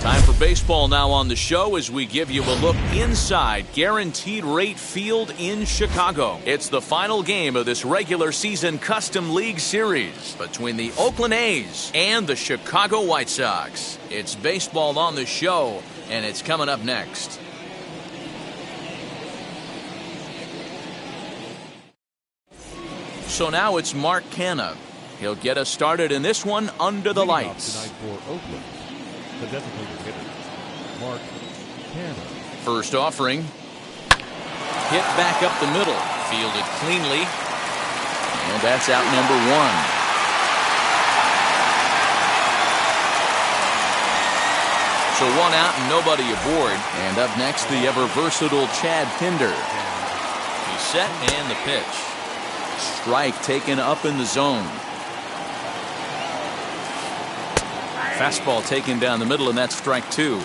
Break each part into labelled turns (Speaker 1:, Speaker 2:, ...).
Speaker 1: Time for baseball now on the show as we give you a look inside Guaranteed Rate Field in Chicago. It's the final game of this regular season Custom League Series between the Oakland A's and the Chicago White Sox. It's baseball on the show, and it's coming up next. So now it's Mark Canha. He'll get us started in this one under the lights.
Speaker 2: Tonight for Oakland, the designated hitter, Mark Canha.
Speaker 1: First offering. Hit back up the middle. Fielded cleanly. And that's out number one. So one out and nobody aboard. And up next, the ever-versatile Chad Pinder. He's set and the pitch. Strike taken up in the zone. Fastball taken down the middle, and that's strike two.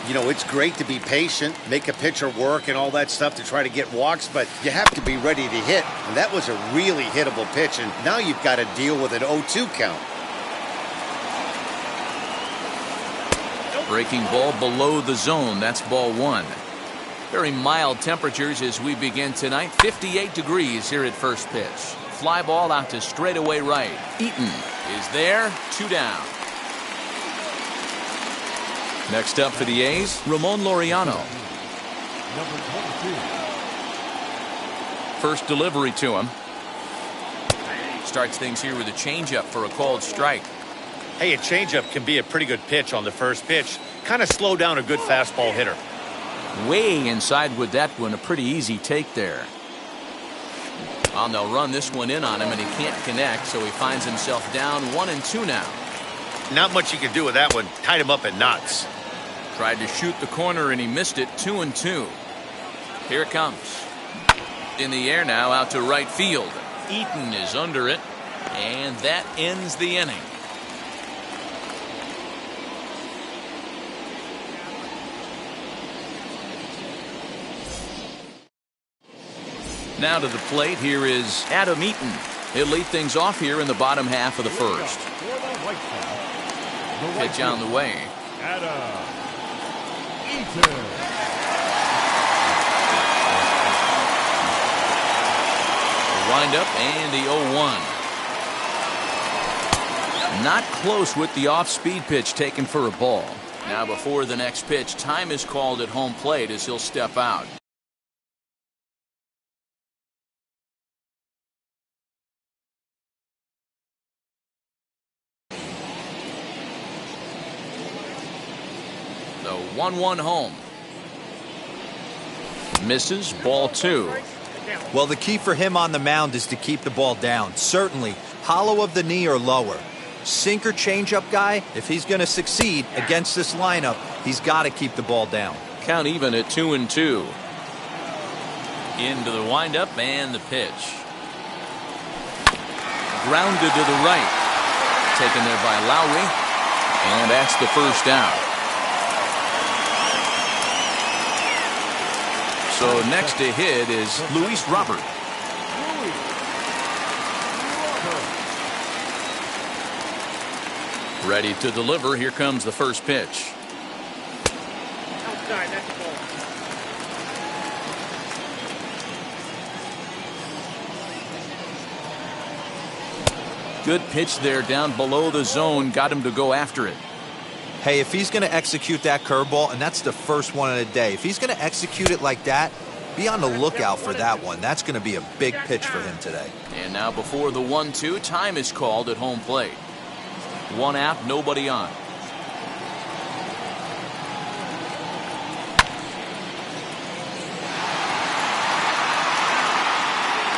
Speaker 3: You know, it's great to be patient, make a pitcher work and all that stuff to try to get walks, but you have to be ready to hit. And that was a really hittable pitch, and now you've got to deal with an 0-2 count.
Speaker 1: Breaking ball below the zone. That's ball one. Very mild temperatures as we begin tonight. 58 degrees here at first pitch. Fly ball out to straightaway right. Eaton is there. Two down. Next up for the A's, Ramon Laureano.
Speaker 2: Number 22.
Speaker 1: First delivery to him. Starts things here with a changeup for a called strike.
Speaker 4: Hey, a changeup can be a pretty good pitch on the first pitch. Kind of slow down a good fastball hitter.
Speaker 1: Way inside with that one. A pretty easy take there. Well, they'll run this one in on him, and he can't connect, so he finds himself down 1-2 now.
Speaker 4: Not much you can do with that one. Tied him up in knots.
Speaker 1: Tried to shoot the corner, and he missed it. 2-2. Here it comes. In the air now, out to right field. Eaton is under it, and that ends the inning. Now to the plate, here is Adam Eaton. He'll lead things off here in the bottom half of the first. Pitch on the way.
Speaker 2: Adam Eaton.
Speaker 1: Wind up and the 0-1. Not close with the off-speed pitch taken for a ball. Now before the next pitch, time is called at home plate as he'll step out. The 1-1 home. Misses, ball two.
Speaker 5: Well, the key for him on the mound is to keep the ball down. Certainly, hollow of the knee or lower. Sinker changeup guy, if he's going to succeed against this lineup, he's got to keep the ball down.
Speaker 1: Count even at 2-2. Into the windup and the pitch. Grounded to the right. Taken there by Lowry. And that's the first out. So next to hit is Luis Robert. Ready to deliver. Here comes the first pitch. Good pitch there down below the zone. Got him to go after it.
Speaker 5: Hey, if he's going to execute that curveball, and that's the first one of the day, if he's going to execute it like that, be on the lookout for that one. That's going to be a big pitch for him today.
Speaker 1: And now before the 1-2, time is called at home plate. One out, nobody on.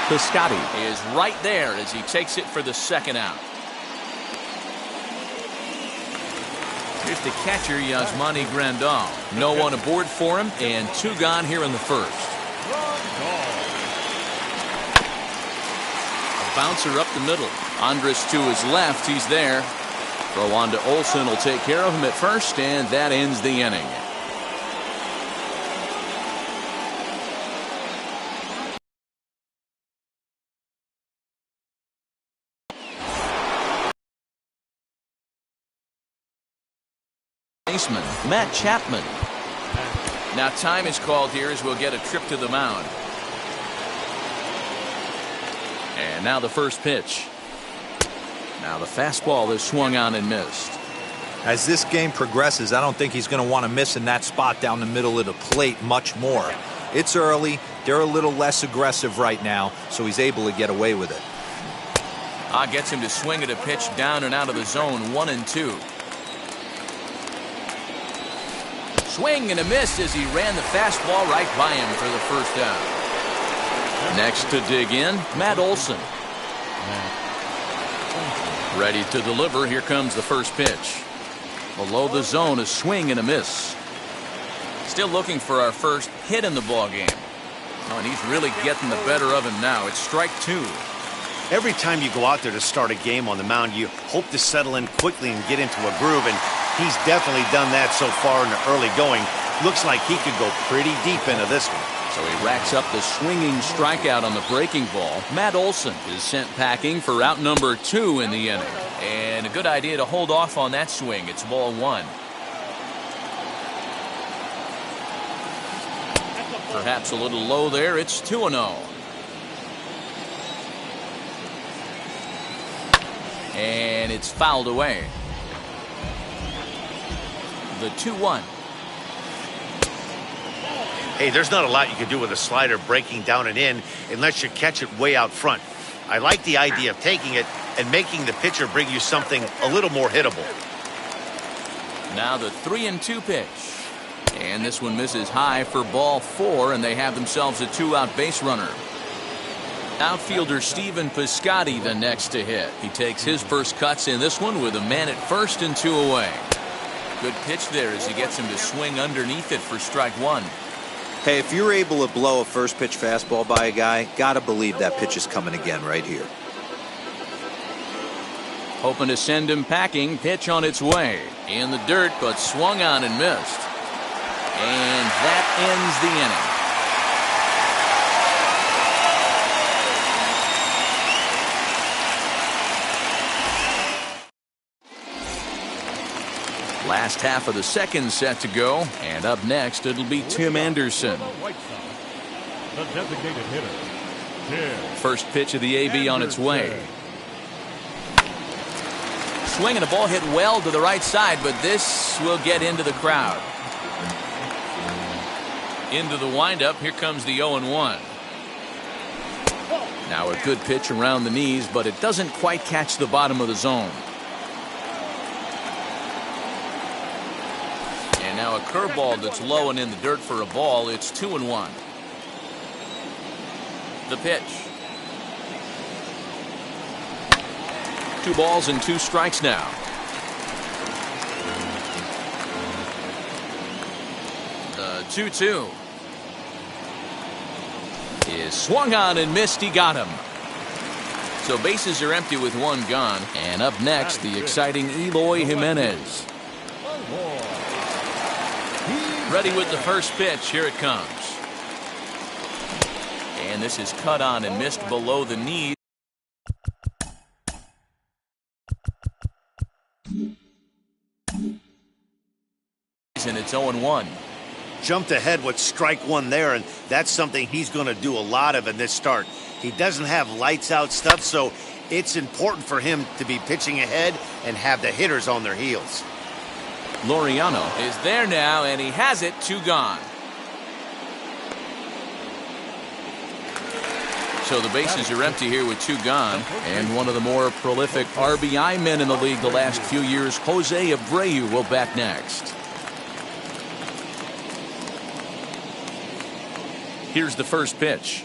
Speaker 1: Piscotty is right there as he takes it for the second out. Here's the catcher, Yasmani Grandal. No one aboard for him, and 2 gone here in the first. A bouncer up the middle. Andrus to his left, he's there. Throw on to Olson will take care of him at first, and that ends the inning. Matt Chapman. Now time is called here as we'll get a trip to the mound. And now the first pitch. Now the fastball is swung on and missed.
Speaker 5: As this game progresses, I don't think he's going to want to miss in that spot down the middle of the plate much more. It's early. They're a little less aggressive right now, so he's able to get away with it.
Speaker 1: Gets him to swing at a pitch down and out of the zone. 1-2. Swing and a miss as he ran the fastball right by him for the first down. Next to dig in, Matt Olson. Ready to deliver. Here comes the first pitch. Below the zone, a swing and a miss. Still looking for our first hit in the ball game. Oh, and he's really getting the better of him now. It's strike 2.
Speaker 3: Every time you go out there to start a game on the mound, you hope to settle in quickly and get into a groove, and he's definitely done that so far in the early going. Looks like he could go pretty deep into this one.
Speaker 1: So he racks up the swinging strikeout on the breaking ball. Matt Olson is sent packing for out number 2 in the inning. And a good idea to hold off on that swing. It's ball 1. Perhaps a little low there. It's 2-0. And it's fouled away. The 2-1.
Speaker 4: Hey, there's not a lot you can do with a slider breaking down and in unless you catch it way out front. I like the idea of taking it and making the pitcher bring you something a little more hittable.
Speaker 1: Now the 3-2 pitch. And this one misses high for ball 4, and they have themselves a 2-out base runner. Outfielder Stephen Piscotty the next to hit. He takes his first cuts in this one with a man at first and 2 away. Good pitch there as he gets him to swing underneath it for strike 1.
Speaker 5: Hey, if you're able to blow a first pitch fastball by a guy, gotta believe that pitch is coming again right here.
Speaker 1: Hoping to send him packing. Pitch on its way. In the dirt, but swung on and missed. And that ends the inning. Last half of the second set to go, and up next it'll be Tim Anderson.
Speaker 2: The designated hitter.
Speaker 1: First pitch of the AB on its way. Swing and a ball hit well to the right side, but this will get into the crowd. Into the windup, here comes the 0-1. Now a good pitch around the knees, but it doesn't quite catch the bottom of the zone. And now a curveball that's low and in the dirt for a ball. It's 2-1. The pitch. 2 balls and 2 strikes now. The 2-2 is swung on and missed. He got him. So bases are empty with 1 gone. And up next, the exciting Eloy Jimenez. Ready with the first pitch. Here it comes. And this is cut on and missed below the knee. And it's 0-1.
Speaker 3: jumped ahead with strike one there, and that's something he's going to do a lot of in this start. He doesn't have lights out stuff, so it's important for him to be pitching ahead and have the hitters on their heels.
Speaker 1: Laureano is there now, and he has it. 2 gone. So the bases are empty here with 2 gone. And one of the more prolific RBI men in the league the last few years, Jose Abreu, will bat next. Here's the first pitch.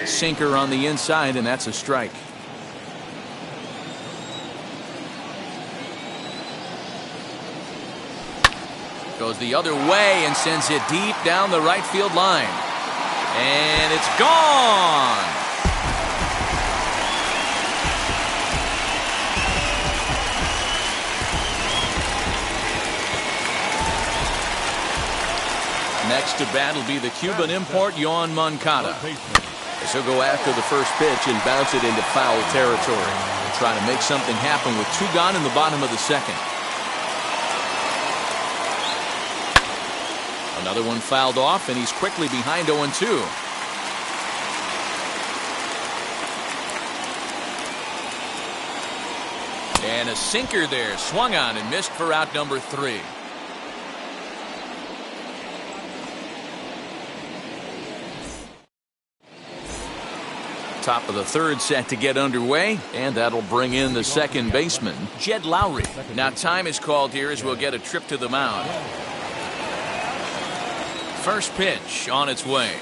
Speaker 1: Sinker on the inside, and that's a strike. Goes the other way and sends it deep down the right field line. And it's gone. Next to bat will be the Cuban import, Yoan Moncada. As he'll go after the first pitch and bounce it into foul territory. They'll try to make something happen with 2 gone in the bottom of the second. Another one fouled off, and he's quickly behind 0-2. And a sinker there, swung on and missed for out number 3. Top of the third set to get underway, and that'll bring in the second baseman, Jed Lowrie. Now time is called here as we'll get a trip to the mound. First pitch on its way.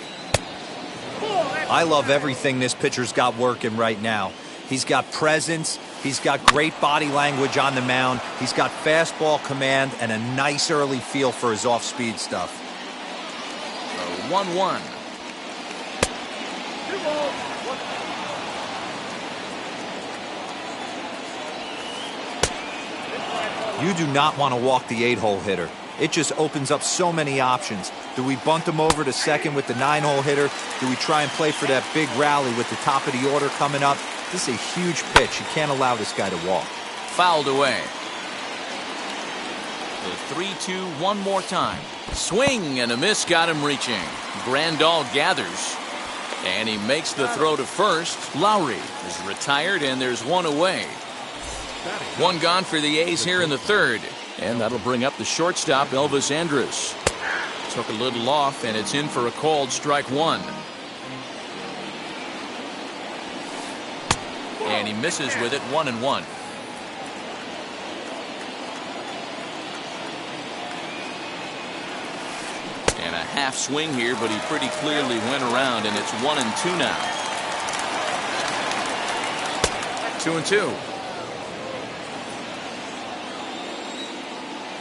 Speaker 5: I love everything this pitcher's got working right now. He's got presence. He's got great body language on the mound. He's got fastball command and a nice early feel for his off-speed stuff.
Speaker 1: 1-1.
Speaker 5: You do not want to walk the 8-hole hitter. It just opens up so many options. Do we bunt him over to second with the 9-hole hitter? Do we try and play for that big rally with the top of the order coming up? This is a huge pitch. You can't allow this guy to walk.
Speaker 1: Fouled away. The 3-2 one more time. Swing and a miss got him reaching. Grandal gathers. And he makes the throw to first. Lowrie is retired, and there's one away. 1 gone for the A's here in the third. And that'll bring up the shortstop, Elvis Andrus. Took a little off, and it's in for a called strike 1. And he misses with it, 1-1. And a half swing here, but he pretty clearly went around, and it's 1-2 now. 2-2.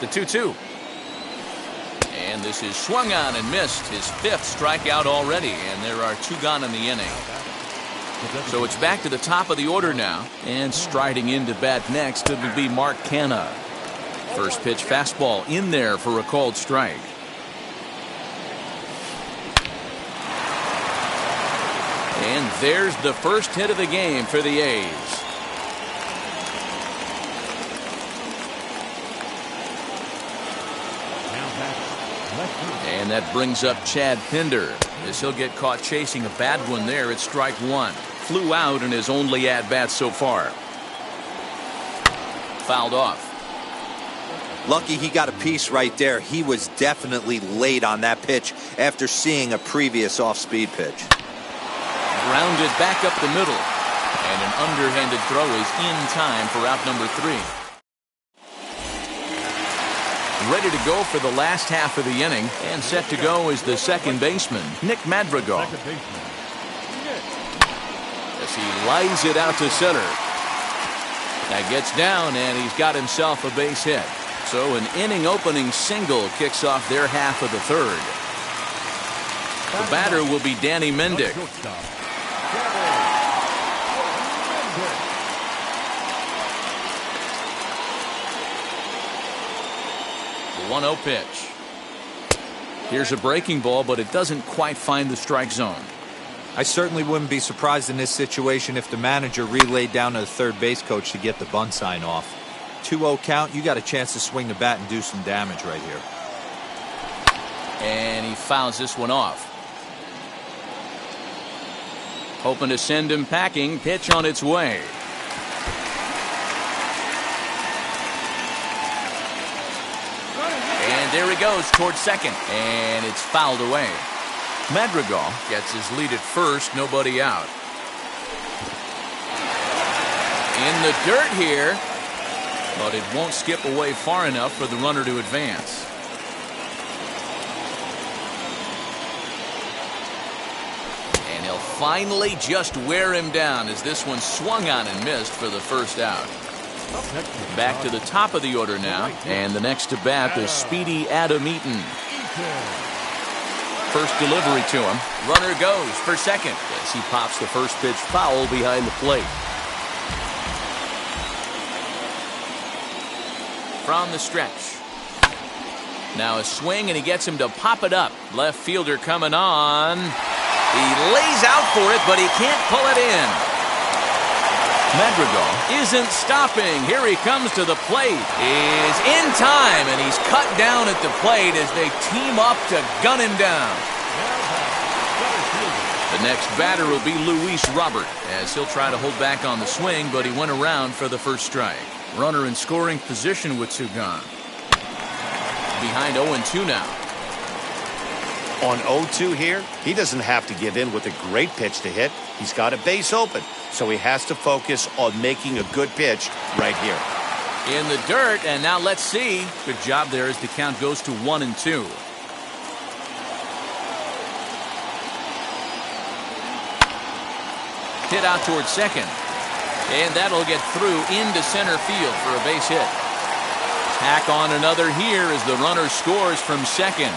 Speaker 1: The 2-2. And this is swung on and missed. His 5th strikeout already, and there are 2 gone in the inning. So it's back to the top of the order now, and striding in to bat next it would be Mark Canha. First pitch fastball in there for a called strike. And there's the first hit of the game for the A's. And that brings up Chad Pinder as he'll get caught chasing a bad one there at strike 1. Flew out in his only at-bat so far. Fouled off.
Speaker 5: Lucky he got a piece right there. He was definitely late on that pitch after seeing a previous off-speed pitch.
Speaker 1: Grounded back up the middle. And an underhanded throw is in time for out number 3. Ready to go for the last half of the inning, and set to go is the second baseman, Nick Madrigal. As he lies it out to center. That gets down, and he's got himself a base hit. So an inning-opening single kicks off their half of the third. The batter will be Danny Mendick. 1-0 pitch. Here's a breaking ball, but it doesn't quite find the strike zone.
Speaker 5: I certainly wouldn't be surprised in this situation if the manager relayed down to the third base coach to get the bunt sign off. 2-0 count, you got a chance to swing the bat and do some damage right here.
Speaker 1: And he fouls this one off. Hoping to send him packing. Pitch on its way. And there he goes towards second. And it's fouled away. Madrigal gets his lead at first. Nobody out. In the dirt here. But it won't skip away far enough for the runner to advance. And he'll finally just wear him down as this one swung on and missed for the first out. Back to the top of the order now. And the next to bat is speedy Adam Eaton. First delivery to him. Runner goes for second as he pops the first pitch foul behind the plate. From the stretch. Now a swing and he gets him to pop it up. Left fielder coming on. He lays out for it, but he can't pull it in. Madrigal isn't stopping. Here he comes to the plate. Is in time, and he's cut down at the plate as they team up to gun him down. The next batter will be Luis Robert as he'll try to hold back on the swing, but he went around for the first strike. Runner in scoring position with two gone. Behind 0-2 now.
Speaker 3: On 0-2 here, he doesn't have to give in with a great pitch to hit. He's got a base open, so he has to focus on making a good pitch right here.
Speaker 1: In the dirt, and now let's see. Good job there as the count goes to 1-2. Hit out towards second. And that'll get through into center field for a base hit. Tack on another here as the runner scores from second.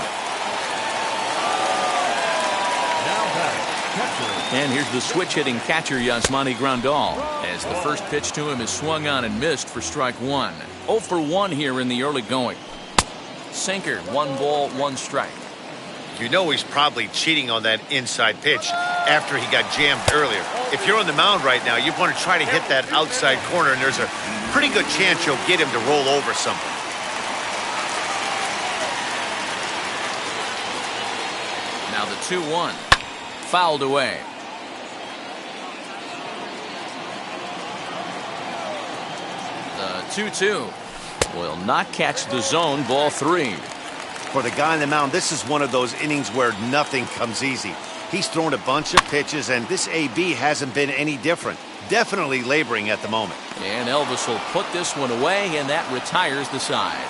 Speaker 1: And here's the switch-hitting catcher, Yasmani Grandal, as the first pitch to him is swung on and missed for strike one. 0 for 1 here in the early going. Sinker, 1 ball, 1 strike.
Speaker 4: You know he's probably cheating on that inside pitch after he got jammed earlier. If you're on the mound right now, you want to try to hit that outside corner, and there's a pretty good chance you'll get him to roll over something.
Speaker 1: Now the 2-1. Fouled away. The 2-2 will not catch the zone. Ball 3.
Speaker 3: For the guy on the mound, this is one of those innings where nothing comes easy. He's thrown a bunch of pitches, and this AB hasn't been any different. Definitely laboring at the moment.
Speaker 1: And Elvis will put this one away, and that retires the side.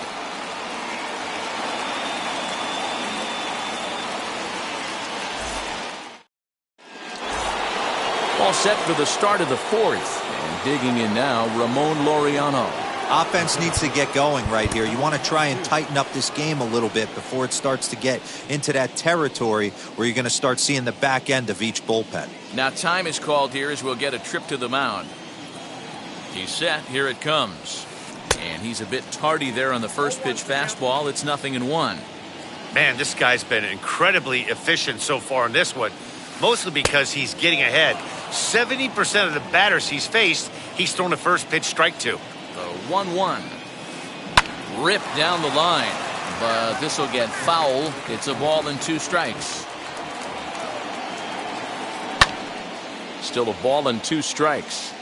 Speaker 1: All set for the start of the 4th. And digging in now, Ramon Laureano.
Speaker 5: Offense needs to get going right here. You want to try and tighten up this game a little bit before it starts to get into that territory where you're going to start seeing the back end of each bullpen.
Speaker 1: Now time is called here as we'll get a trip to the mound. He's set. Here it comes. And he's a bit tardy there on the first pitch fastball. It's 0-1.
Speaker 4: Man, this guy's been incredibly efficient so far in this one, mostly because he's getting ahead. 70% of the batters he's faced, he's thrown a first pitch strike to.
Speaker 1: The 1-1. Ripped down the line, but this will get foul. It's a ball and 2 strikes. Still a ball and 2 strikes.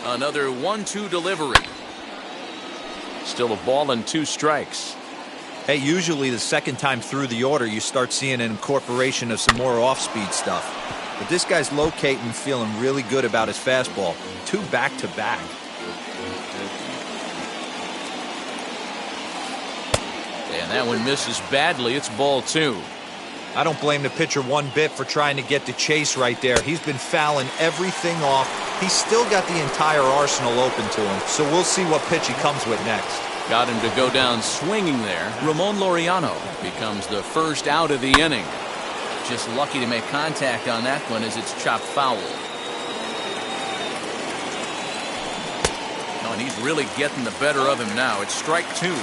Speaker 1: Another 1-2 delivery. Still a ball and 2 strikes.
Speaker 5: Hey, usually the second time through the order, you start seeing an incorporation of some more off-speed stuff. But this guy's locating, feeling really good about his fastball. 2 back-to-back.
Speaker 1: And that one misses badly. It's ball 2.
Speaker 5: I don't blame the pitcher one bit for trying to get the chase right there. He's been fouling everything off. He's still got the entire arsenal open to him. So we'll see what pitch he comes with next.
Speaker 1: Got him to go down swinging there. Ramon Laureano becomes the first out of the inning. Just lucky to make contact on that one as it's chopped foul. No, and he's really getting the better of him now. It's strike 2.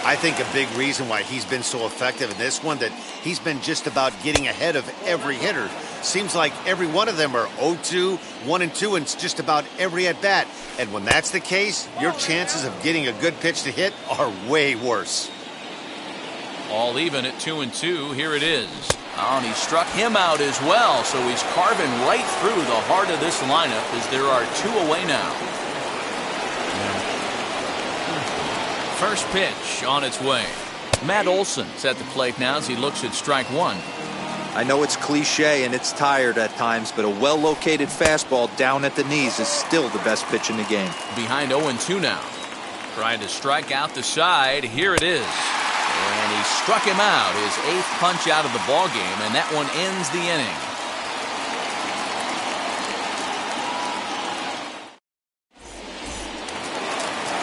Speaker 3: I think a big reason why he's been so effective in this one that he's been just about getting ahead of every hitter. Seems like every one of them are 0-2, 1-2, and it's just about every at-bat. And when that's the case, your chances of getting a good pitch to hit are way worse.
Speaker 1: All even at 2-2. Here it is. Oh, and he struck him out as well, so he's carving right through the heart of this lineup as there are 2 away now. First pitch on its way. Matt Olson's at the plate now as he looks at strike one.
Speaker 5: I know it's cliche and it's tired at times, but a well-located fastball down at the knees is still the best pitch in the game.
Speaker 1: Behind 0-2 now. Trying to strike out the side. Here it is. And he struck him out, his 8th punch out of the ball game, and that one ends the inning.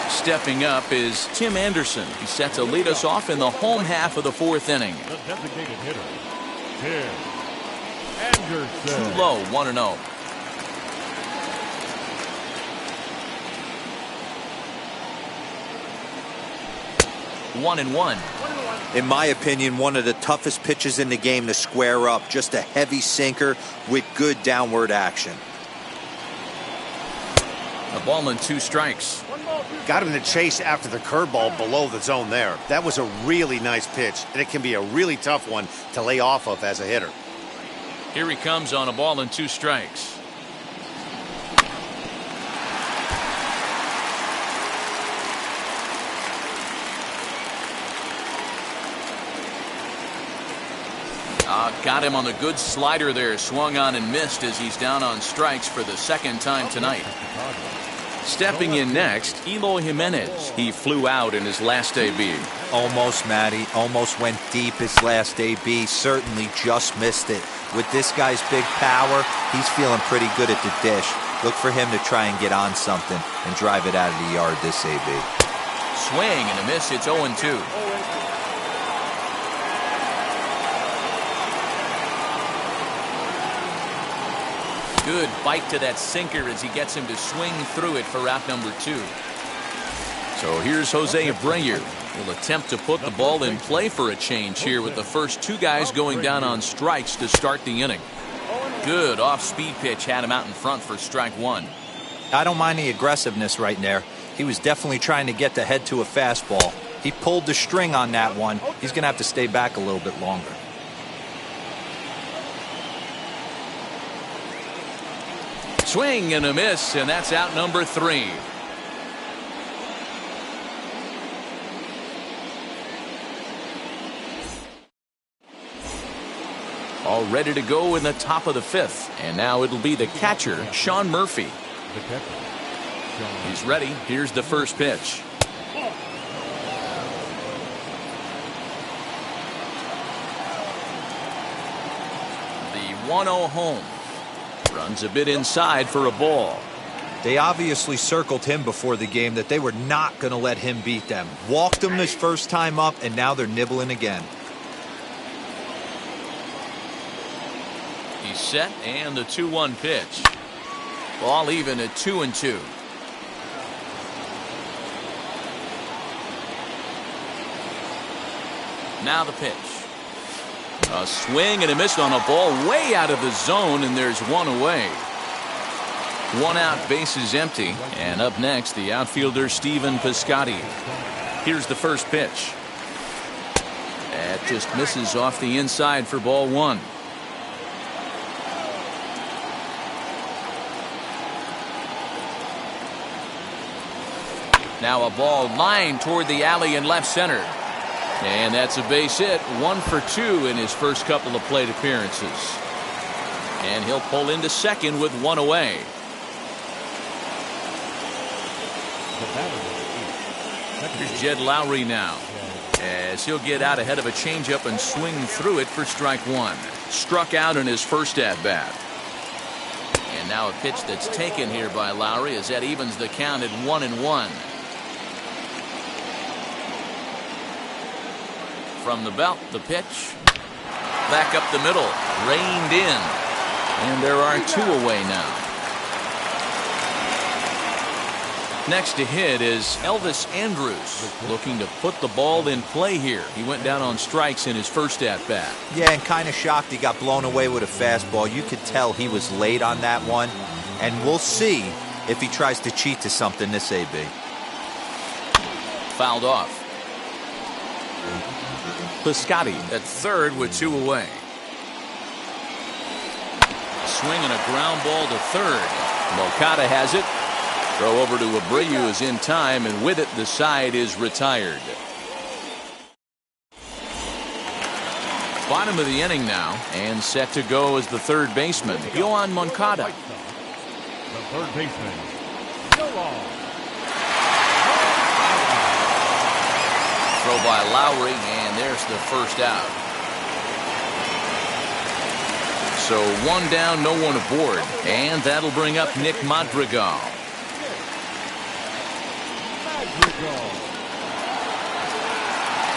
Speaker 1: Stepping up is Tim Anderson. He's set to lead us off in the home half of the 4th inning.
Speaker 2: The designated hitter, Tim Anderson.
Speaker 1: Too low, 1-0. One and one.
Speaker 5: In my opinion, one of the toughest pitches in the game to square up. Just a heavy sinker with good downward action.
Speaker 1: A ball and 2 strikes.
Speaker 3: Got him to chase after the curveball below the zone there. That was a really nice pitch, and it can be a really tough one to lay off of as a hitter.
Speaker 1: Here he comes on a ball and 2 strikes. Got him on the good slider there. Swung on and missed as he's down on strikes for the 2nd time tonight. Stepping in next, Eloy Jimenez. He flew out in his last AB.
Speaker 5: Almost, Matty. Almost went deep his last AB. Certainly just missed it. With this guy's big power, he's feeling pretty good at the dish. Look for him to try and get on something and drive it out of the yard this AB.
Speaker 1: Swing and a miss. It's 0-2. Good bite to that sinker as he gets him to swing through it for out number 2. So here's Jose Abreu. He'll attempt to put the ball in play for a change here with the first 2 guys going down on strikes to start the inning. Good off-speed pitch had him out in front for strike 1.
Speaker 5: I don't mind the aggressiveness right there. He was definitely trying to get the head to a fastball. He pulled the string on that one. He's going to have to stay back a little bit longer.
Speaker 1: Swing and a miss, and that's out number 3. All ready to go in the top of the 5th. And now it'll be the catcher, Sean Murphy. He's ready. Here's the first pitch. The 1-0 home. Runs a bit inside for a ball.
Speaker 5: They obviously circled him before the game that they were not going to let him beat them. Walked him his first time up, and now they're nibbling again.
Speaker 1: He's set, and the 2-1 pitch. Ball even at 2-2. Now the pitch. A swing and a miss on a ball way out of the zone, and there's 1 away. 1 out, bases empty. And up next, the outfielder Stephen Piscotty. Here's the first pitch. That just misses off the inside for ball 1. Now a ball lined toward the alley in left center. And that's a base hit. 1 for 2 in his first couple of plate appearances. And he'll pull into second with 1 away. Here's Jed Lowry now, as he'll get out ahead of a changeup and swing through it for strike 1. Struck out in his first at-bat. And now a pitch that's taken here by Lowry as that evens the count at 1-1. From the belt, the pitch. Back up the middle. Reined in. And there are 2 away now. Next to hit is Elvis Andrus, looking to put the ball in play here. He went down on strikes in his first at-bat.
Speaker 5: Yeah, and kind of shocked he got blown away with a fastball. You could tell he was late on that one. And we'll see if he tries to cheat to something this AB.
Speaker 1: Fouled off. Piscotty at third with 2 away. Swing and a ground ball to third. Moncada has it. Throw over to Abreu is in time, and with it, the side is retired. Bottom of the inning now, and set to go as the third baseman, Yoan Moncada.
Speaker 2: The third baseman, Yoan.
Speaker 1: Throw by Lowry, and there's the first out. So 1 down, no one aboard, and that'll bring up Nick Madrigal.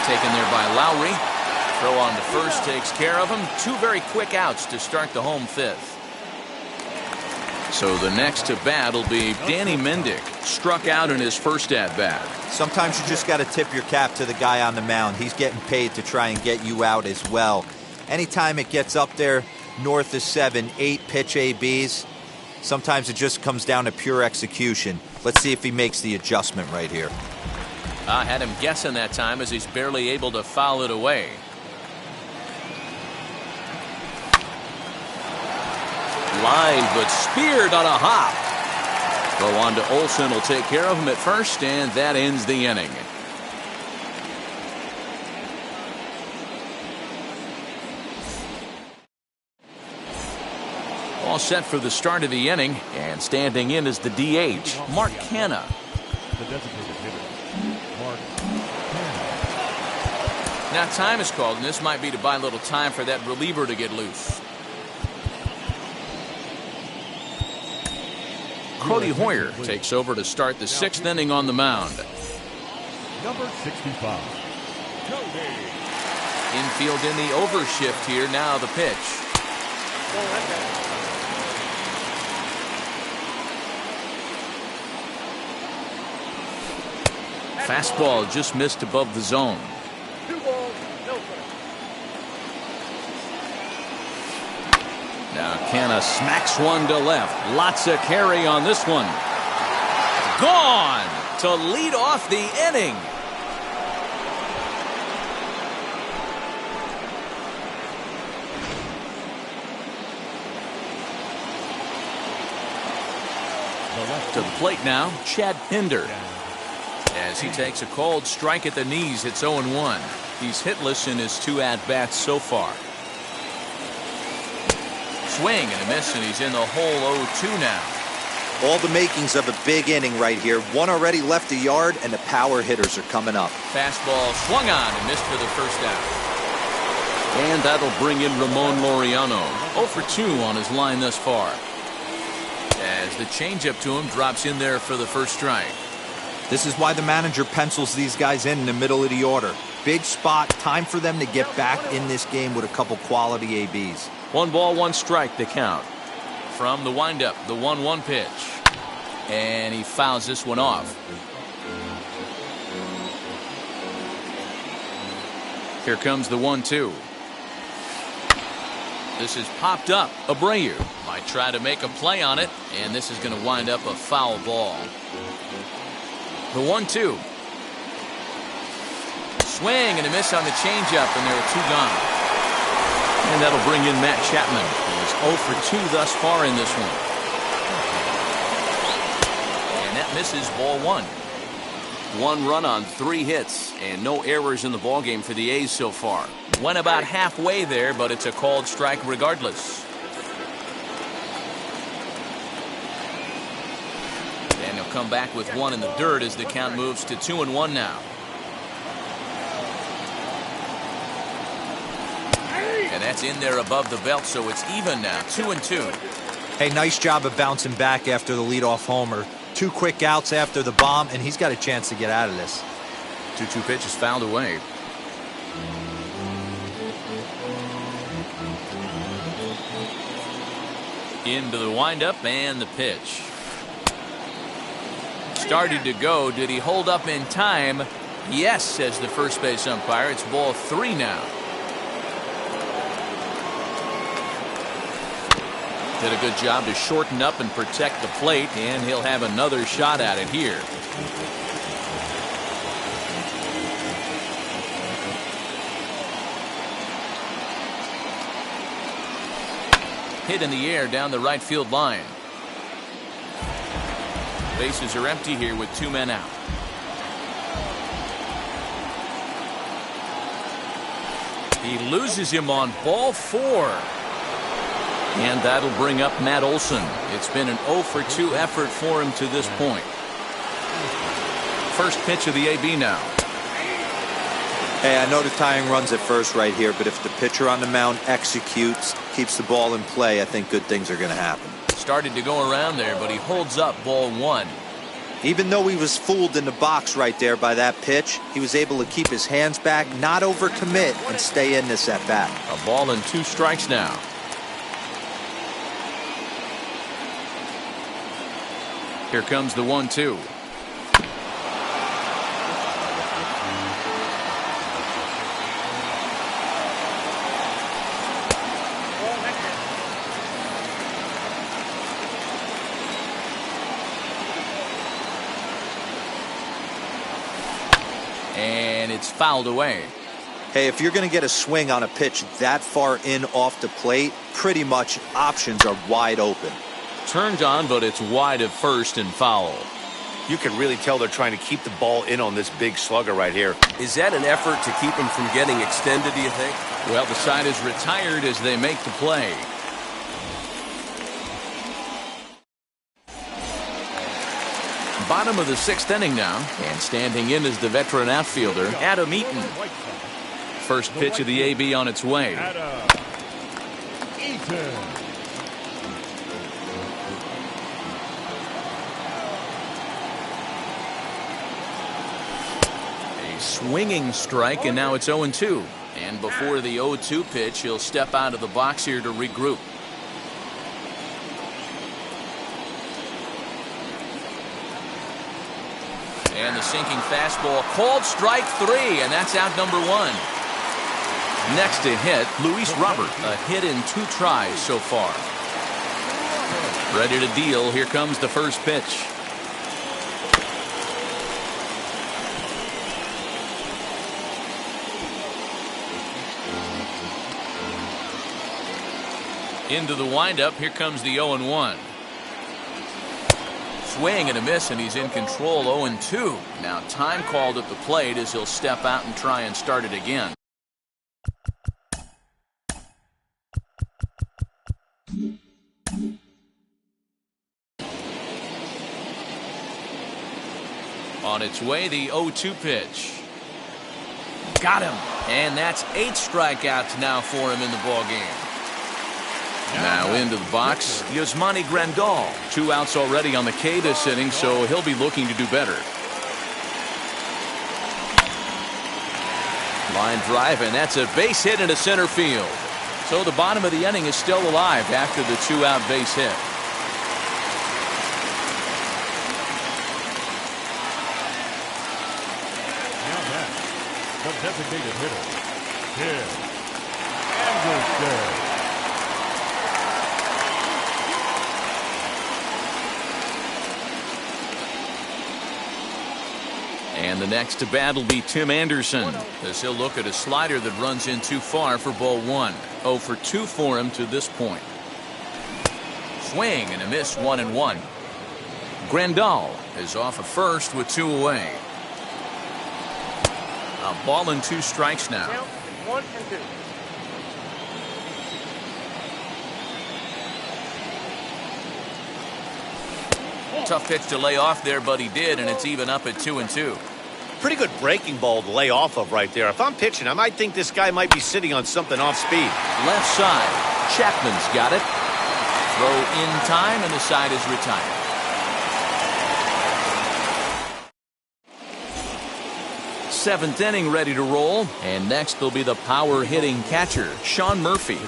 Speaker 1: Taken there by Lowry. Throw on to first takes care of him. 2 very quick outs to start the home 5th. So the next to bat will be Danny Mendick. Struck out in his first at bat.
Speaker 5: Sometimes you just got to tip your cap to the guy on the mound. He's getting paid to try and get you out as well. Anytime it gets up there north of 7, 8 pitch ABs, sometimes it just comes down to pure execution. Let's see if he makes the adjustment right here.
Speaker 1: I had him guessing that time as he's barely able to foul it away. Line, but speared on a hop. Throw on to Olsen will take care of him at first, and that ends the inning. All set for the start of the inning, and standing in is the DH, Mark Canha.
Speaker 2: The designated hitter, Mark Canha.
Speaker 1: Now time is called, and this might be to buy a little time for that reliever to get loose. Cody Hoyer takes over to start the 6th inning on the mound.
Speaker 2: Number 65, Cody.
Speaker 1: Infield in the overshift here. Now the pitch. Fastball just missed above the zone. Now Canha smacks one to left. Lots of carry on this one. Gone to lead off the inning. To the plate now, Chad Pinder. As he takes a cold strike at the knees, it's 0-1. He's hitless in his 2 at-bats so far. Swing and a miss, and he's in the hole 0-2 now.
Speaker 5: All the makings of a big inning right here. One already left the yard, and the power hitters are coming up.
Speaker 1: Fastball swung on and missed for the first out. And that'll bring in Ramon Laureano. 0 for 2 on his line thus far. As the changeup to him drops in there for the first strike.
Speaker 5: This is why the manager pencils these guys in the middle of the order. Big spot, time for them to get back in this game with a couple quality ABs.
Speaker 1: 1 ball, 1 strike, the count. From the windup, the 1-1 pitch. And he fouls this one off. Here comes the 1-2. This is popped up. Abreu might try to make a play on it, and this is going to wind up a foul ball. The 1-2. Swing and a miss on the changeup, and there are 2 gone. And that'll bring in Matt Chapman. He's 0 for 2 thus far in this one. And that misses ball 1. 1 run on 3 hits, and no errors in the ballgame for the A's so far. Went about halfway there, but it's a called strike regardless. And he'll come back with 1 in the dirt as the count moves to 2-1 now. And that's in there above the belt, so it's even now, 2-2.
Speaker 5: Hey, nice job of bouncing back after the leadoff homer. 2 quick outs after the bomb, and he's got a chance to get out of this.
Speaker 1: 2-2 pitch is fouled away. Into the windup and the pitch. started to go. Did he hold up in time? Yes, says the first base umpire. It's ball 3 now. Did a good job to shorten up and protect the plate, and he'll have another shot at it here. Hit in the air down the right field line. Bases are empty here with 2 men out. He loses him on ball 4. And that'll bring up Matt Olson. It's been an 0 for 2 effort for him to this point. First pitch of the AB now.
Speaker 5: Hey, I know the tying run's at first right here, but if the pitcher on the mound executes, keeps the ball in play, I think good things are going to happen.
Speaker 1: Started to go around there, but he holds up ball 1.
Speaker 5: Even though he was fooled in the box right there by that pitch, he was able to keep his hands back, not overcommit, and stay in this at bat.
Speaker 1: A ball and 2 strikes now. Here comes the 1-2. And it's fouled away.
Speaker 5: Hey, if you're going to get a swing on a pitch that far in off the plate, pretty much options are wide open.
Speaker 1: Turned on, but it's wide of first and foul.
Speaker 3: You can really tell they're trying to keep the ball in on this big slugger right here.
Speaker 6: Is that an effort to keep him from getting extended, do you think?
Speaker 1: Well, the side is retired as they make the play. Bottom of the 6th inning now, and standing in is the veteran outfielder, Adam Eaton. First pitch of the AB on its way.
Speaker 2: Adam Eaton.
Speaker 1: A swinging strike, and now it's 0-2. And before the 0-2 pitch, he'll step out of the box here to regroup. And the sinking fastball called strike 3, and that's out number 1. Next to hit, Luis Robert. A hit in 2 tries so far. Ready to deal. Here comes the first pitch. Into the windup. Here comes the 0-1. Swing and a miss, and he's in control. 0-2. Now time called at the plate as he'll step out and try and start it again. On its way, the 0-2 pitch. Got him. And that's 8 strikeouts now for him in the ballgame. Now into the box, Yasmani Grandal. 2 outs already on the K this inning, so he'll be looking to do better. Line drive, and that's a base hit into center field. So the bottom of the inning is still alive after the 2-out base hit.
Speaker 2: Now that the designated hitter, Tim Anderson.
Speaker 1: And the next to bat will be Tim Anderson, as he'll look at a slider that runs in too far for ball 1. 0 for 2 for him to this point. Swing and a miss, 1-1. Grandal is off of first with 2 away. A ball and 2 strikes now.
Speaker 7: 1-2.
Speaker 1: Tough pitch to lay off there, but he did, and it's even up at 2-2.
Speaker 3: Pretty good breaking ball to lay off of right there. If I'm pitching, I might think this guy might be sitting on something off speed.
Speaker 1: Left side, Chapman's got it. Throw in time, and the side is retired. Seventh inning ready to roll, and next will be the power hitting catcher, Sean Murphy.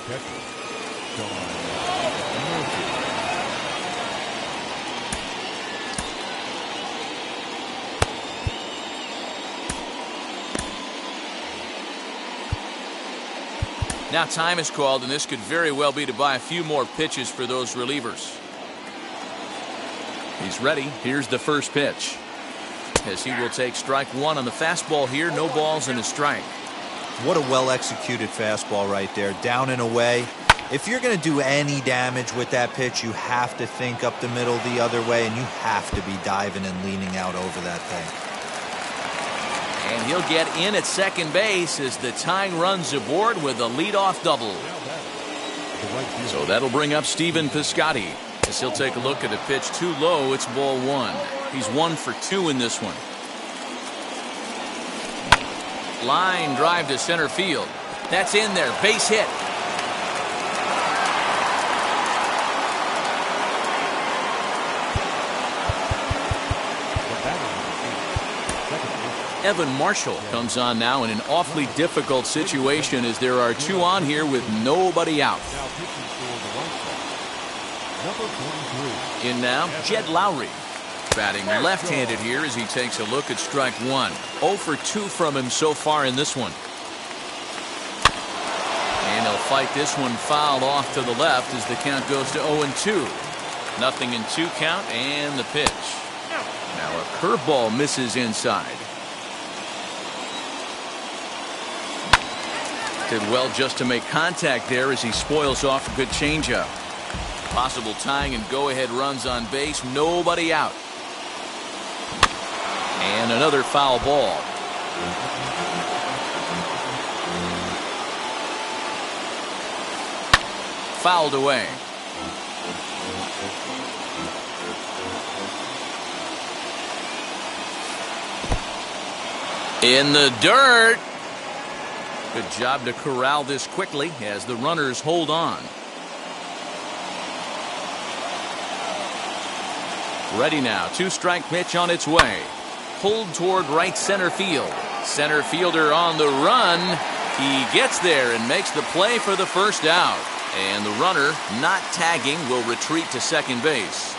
Speaker 1: Now time is called, and this could very well be to buy a few more pitches for those relievers. He's ready. Here's the first pitch. As he will take strike one on the fastball here. No balls and a strike.
Speaker 5: What a well-executed fastball right there. Down and away. If you're going to do any damage with that pitch, you have to think up the middle the other way, and you have to be diving and leaning out over that thing.
Speaker 1: And he'll get in at second base as the tying runs aboard with a leadoff double. So that'll bring up Stephen Piscotty as he'll take a look at a pitch too low. It's ball one. He's 1 for 2 in this one. Line drive to center field. That's in there. Base hit. Evan Marshall comes on now in an awfully difficult situation as there are 2 on here with nobody out. In now, Jed Lowry. Batting left-handed here as he takes a look at strike one. 0 for 2 from him so far in this one. And he'll fight this one fouled off to the left as the count goes to 0-2. Nothing in 2 count and the pitch. Now a curveball misses inside. Did well just to make contact there as he spoils off a good changeup. Possible tying and go-ahead runs on base. Nobody out. And another foul ball. Fouled away. In the dirt. Good job to corral this quickly as the runners hold on. Ready now. 2-strike pitch on its way. Pulled toward right center field. Center fielder on the run. He gets there and makes the play for the first out. And the runner, not tagging, will retreat to second base.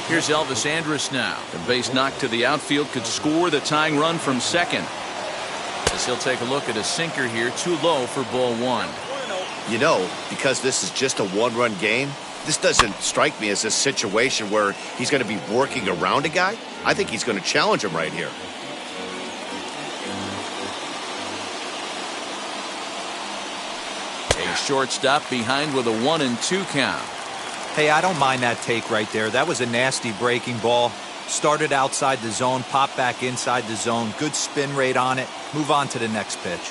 Speaker 1: Here's Elvis Andrus now. The base knock to the outfield could score the tying run from second. As he'll take a look at a sinker here, too low for ball one.
Speaker 3: You know, because this is just a one-run game, this doesn't strike me as a situation where he's going to be working around a guy. I think he's going to challenge him right here.
Speaker 1: A shortstop behind with a 1-2 count.
Speaker 5: Hey, I don't mind that take right there. That was a nasty breaking ball. Started outside the zone, popped back inside the zone. Good spin rate on it. Move on to the next pitch.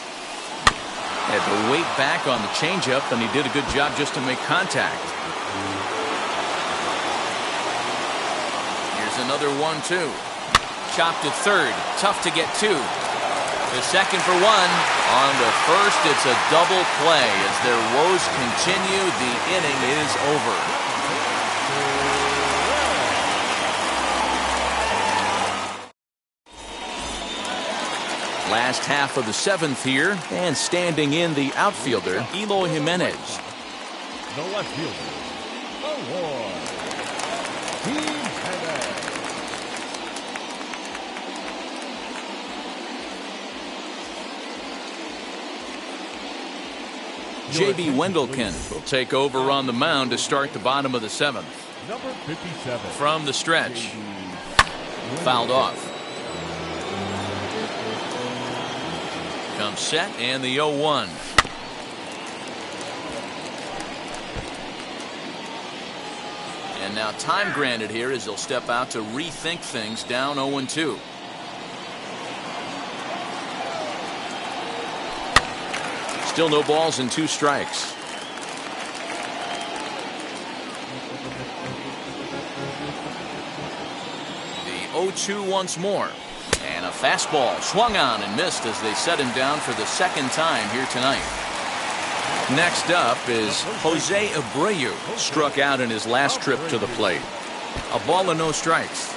Speaker 1: Had to wait back on the changeup, and he did a good job just to make contact. Here's another 1-2. Chopped to third. Tough to get to. The second for one. On the first, it's a double play. As their woes continue, the inning is over. Last half of the 7th here, and standing in the outfielder, Eloy Jimenez.
Speaker 2: The left fielder, Eloy Jimenez.
Speaker 1: J.B. Wendelken will take over on the mound to start the bottom of the 7th.
Speaker 2: Number 57.
Speaker 1: From the stretch. Fouled off. Comes set and the 0-1. And now time granted here as he'll step out to rethink things down 0-2. Still no balls and 2 strikes. The 0-2 once more. And a fastball swung on and missed as they set him down for the second time here tonight. Next up is Jose Abreu, struck out in his last trip to the plate. A ball and no strikes.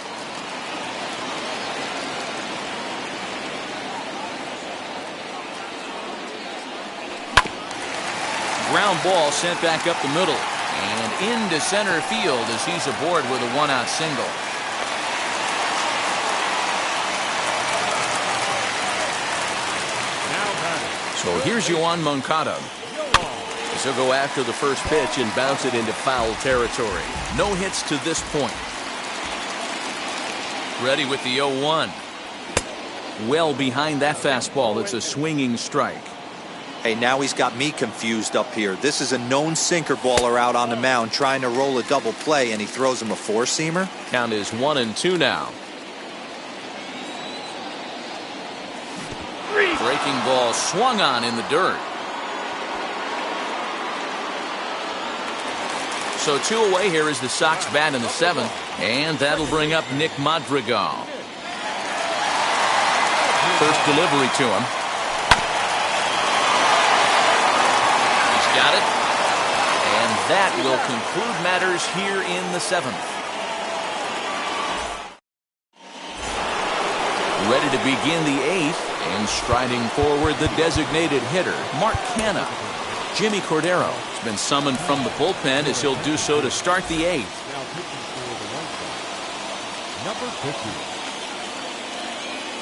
Speaker 1: Ground ball sent back up the middle and into center field as he's aboard with a 1-out single. So here's Yoan Moncada. He'll go after the first pitch and bounce it into foul territory. No hits to this point. Ready with the 0-1. Well behind that fastball. It's a swinging strike.
Speaker 5: Hey, now he's got me confused up here. This is a known sinker baller out on the mound trying to roll a double play, and he throws him a four-seamer.
Speaker 1: Count is 1-2 now. Breaking ball swung on in the dirt. So 2 away here is the Sox bat in the 7th, and that'll bring up Nick Madrigal. First delivery to him. He's got it. And that will conclude matters here in the 7th. Ready to begin the 8th, and striding forward the designated hitter, Mark Canha. Jimmy Cordero has been summoned from the bullpen as he'll do so to start the 8th.
Speaker 2: Number 50.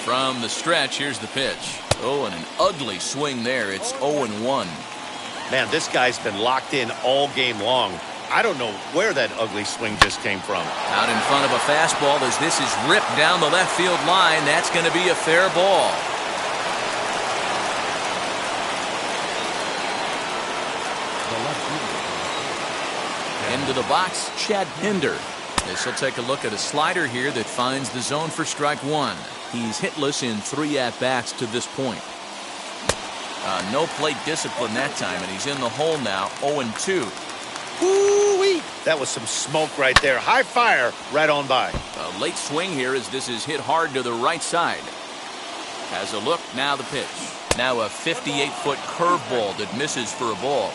Speaker 1: From the stretch, here's the pitch. Oh, and an ugly swing there. It's 0-1.
Speaker 3: Man, this guy's been locked in all game long. I don't know where that ugly swing just came from.
Speaker 1: Out in front of a fastball as this is ripped down the left field line. That's going to be a fair ball. Into the box, Chad Pinder. This will take a look at a slider here that finds the zone for strike 1. He's hitless in 3 at-bats to this point. No plate discipline that time, and he's in the hole now, 0-2.
Speaker 3: Woo-wee! That was some smoke right there. High fire right on by.
Speaker 1: A late swing here as this is hit hard to the right side. Has a look, now the pitch. Now a 58-foot curveball that misses for a ball.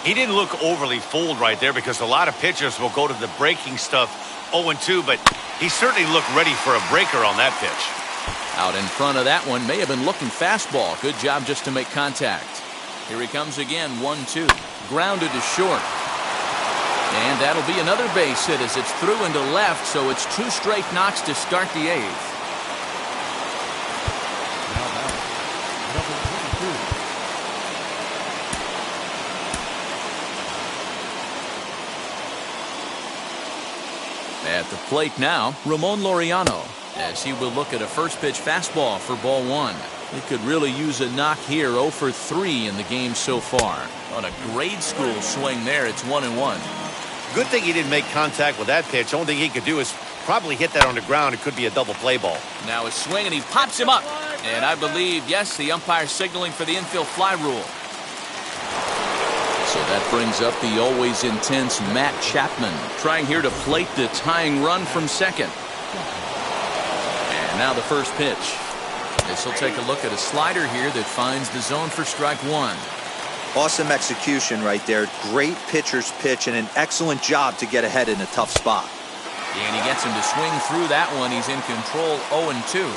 Speaker 3: He didn't look overly fooled right there because a lot of pitchers will go to the breaking stuff 0-2, but he certainly looked ready for a breaker on that pitch.
Speaker 1: Out in front of that one, may have been looking fastball. Good job just to make contact. Here he comes again, 1-2. Grounded to short. And that'll be another base hit as it's through into left, so it's 2 straight knocks to start the 8th. At the plate now, Ramon Laureano, as he will look at a first pitch fastball for ball 1. He could really use a knock here, 0 for 3 in the game so far. On a grade school swing there, it's 1-1.
Speaker 3: Good thing he didn't make contact with that pitch. Only thing he could do is probably hit that on the ground. It could be a double play ball.
Speaker 1: Now a swing, and he pops him up. And I believe, yes, the umpire signaling for the infield fly rule. So that brings up the always intense Matt Chapman, trying here to plate the tying run from second. And now the first pitch. This will take a look at a slider here that finds the zone for strike 1.
Speaker 5: Awesome execution right there. Great pitcher's pitch and an excellent job to get ahead in a tough spot.
Speaker 1: And he gets him to swing through that one. He's in control, 0-2.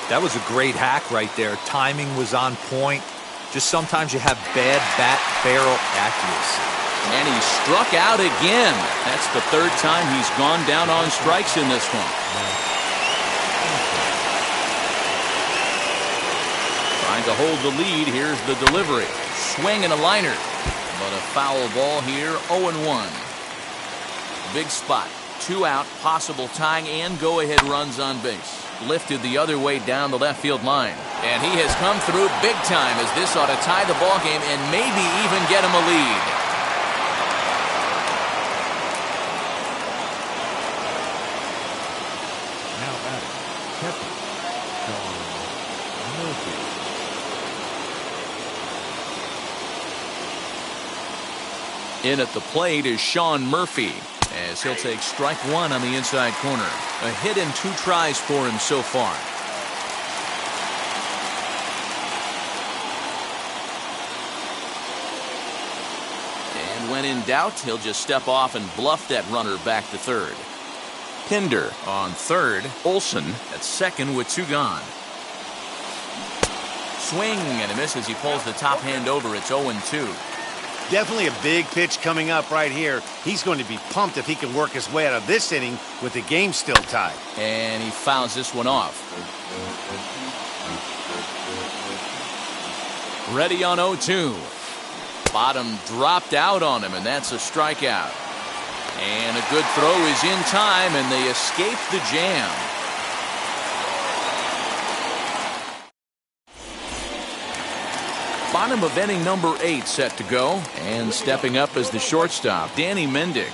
Speaker 5: That was a great hack right there. Timing was on point. Just sometimes you have bad bat barrel accuracy.
Speaker 1: And he struck out again. That's the 3rd time he's gone down on strikes in this one. Trying to hold the lead. Here's the delivery. Swing and a liner. But a foul ball here, 0-1. Big spot. 2 out, possible tying and go-ahead runs on base. Lifted the other way down the left field line. And he has come through big time as this ought to tie the ball game and maybe even get him a lead.
Speaker 2: Now batting, catcher, Sean Murphy.
Speaker 1: In at the plate is Sean Murphy, as he'll take strike 1 on the inside corner. A hit and 2 tries for him so far. And when in doubt, he'll just step off and bluff that runner back to third. Pinder on third. Olson at second with 2 gone. Swing and a miss as he pulls the top hand over. It's 0-2.
Speaker 3: Definitely a big pitch coming up right here. He's going to be pumped if he can work his way out of this inning with the game still tied.
Speaker 1: And he fouls this one off. Ready on 0-2. Bottom dropped out on him, and that's a strikeout. And a good throw is in time, and they escape the jam. Bottom of inning number 8 set to go. And stepping up as the shortstop, Danny Mendick.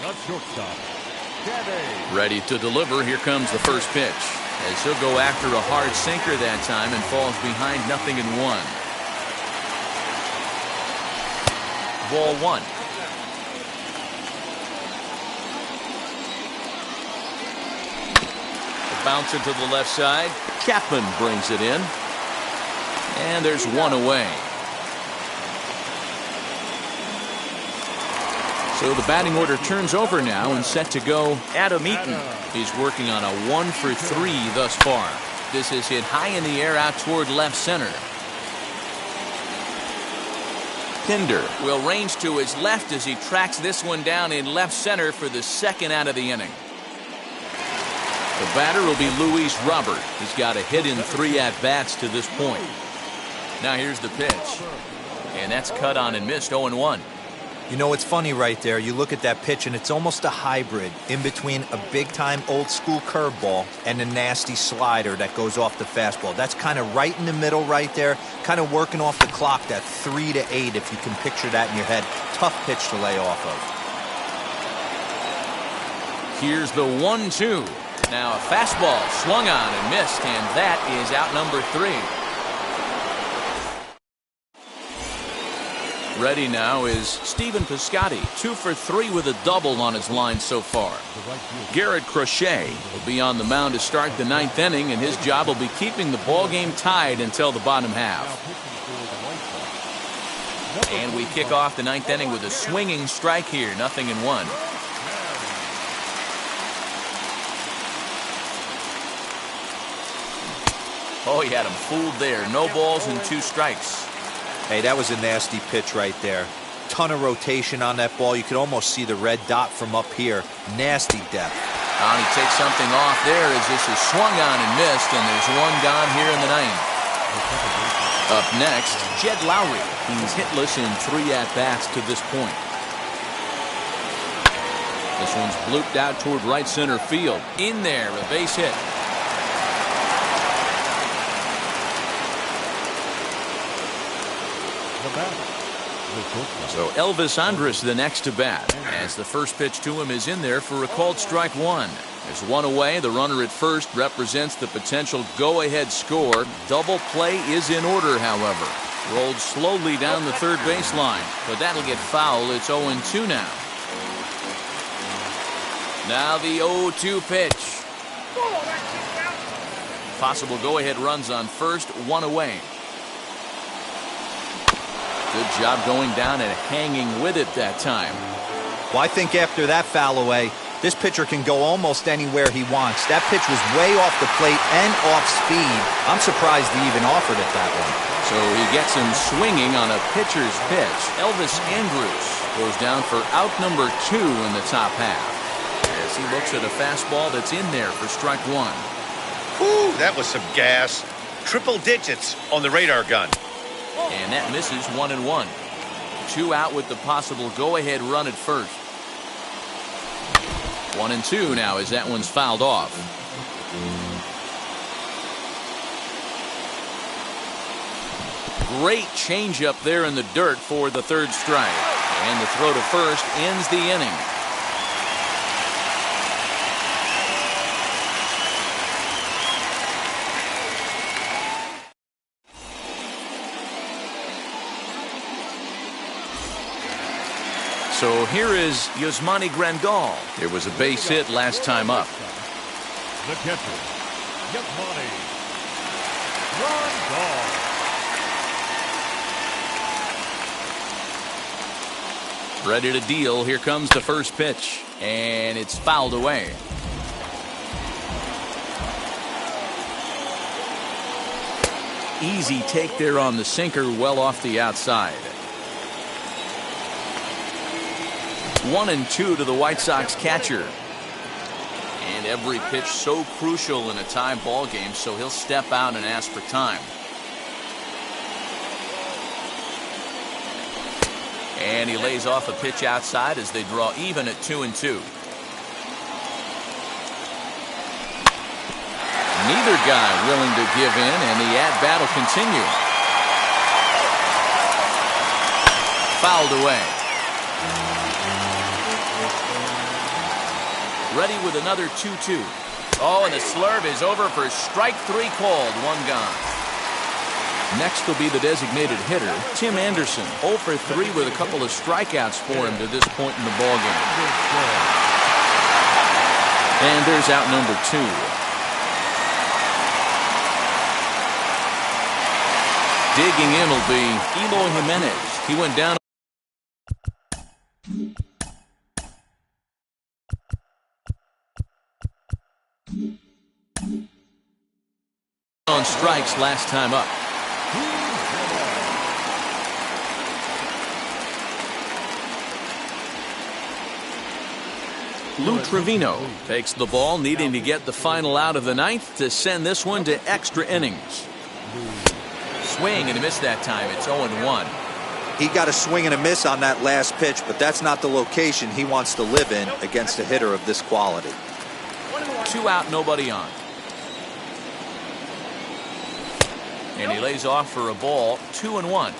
Speaker 1: Ready to deliver. Here comes the first pitch, as he'll go after a hard sinker that time and falls behind 0-1. Ball 1. A bouncer to the left side. Chapman brings it in. And there's one away. So the batting order turns over now, and set to go Adam Eaton. He's working on a 1-for-3 thus far. This is hit high in the air out toward left center. Pinder will range to his left as he tracks this one down in left center for the second out of the inning. The batter will be Luis Robert. He's got a hit in 3 at-bats to this point. Now here's the pitch. And that's cut on and missed. 0-1.
Speaker 5: You know, it's funny right there. You look at that pitch, and it's almost a hybrid in between a big-time old-school curveball and a nasty slider that goes off the fastball. That's kind of right in the middle right there, kind of working off the clock, that 3 to 8, if you can picture that in your head. Tough pitch to lay off of.
Speaker 1: Here's the 1-2. Now a fastball swung on and missed, and that is out number 3. Ready now is Stephen Piscotty, 2-for-3 with a double on his line so far. Garrett Crochet will be on the mound to start the 9th inning, and his job will be keeping the ball game tied until the bottom half. And we kick off the 9th inning with a swinging strike here, 0-1. Oh, he had him fooled there. No balls and 2 strikes.
Speaker 5: Hey, that was a nasty pitch right there. Ton of rotation on that ball. You could almost see the red dot from up here. Nasty depth.
Speaker 1: And he takes something off there as this is swung on and missed, and there's one gone here in the 9th. Up next, Jed Lowry. He's hitless in 3 at-bats to this point. This one's blooped out toward right center field. In there, a base hit. So Elvis Andrus the next to bat, as the first pitch to him is in there for a called strike 1. There's one away. The runner at first represents the potential go-ahead score. Double play is in order, however. Rolled slowly down the third baseline, but that'll get foul. It's 0-2 now. Now the 0-2 pitch. Possible go-ahead runs on first, one away. Good job going down and hanging with it that time.
Speaker 5: Well, I think after that foul away, this pitcher can go almost anywhere he wants. That pitch was way off the plate and off speed. I'm surprised he even offered it that one.
Speaker 1: So he gets him swinging on a pitcher's pitch. Elvis Andrus goes down for out number 2 in the top half, as he looks at a fastball that's in there for strike 1.
Speaker 4: Whew, that was some gas. Triple digits on the radar gun.
Speaker 1: And that misses 1-1. 2 out with the possible go-ahead run at first. 1-2 now as that one's fouled off. Great changeup there in the dirt for the third strike. And the throw to first ends the inning. So here is Yasmani Grandal. There was a base hit last time up.
Speaker 2: The catcher, Yasmani Grandal.
Speaker 1: Ready to deal. Here comes the first pitch, and it's fouled away. Easy take there on the sinker, well off the outside. 1-2 to the White Sox catcher. And every pitch so crucial in a tie ball game, so he'll step out and ask for time. And he lays off a pitch outside as they draw even at 2-2. Neither guy willing to give in, and the at-bat will continue. Fouled away. Ready with another 2-2. Oh, and the slurve is over for strike 3 called. 1 gone. Next will be the designated hitter, Tim Anderson. 0 for 3 with a couple of strikeouts for him to this point in the ballgame. And there's out number 2. Digging in will be Eloy Jimenez. He went down on strikes last time up. Lou Trevino takes the ball, needing to get the final out of the 9th to send this one to extra innings. Swing and a miss that time. It's 0-1.
Speaker 5: He got a swing and a miss on that last pitch, but that's not the location he wants to live in against a hitter of this quality.
Speaker 1: 2 out, nobody on. And he lays off for a ball. 2-1.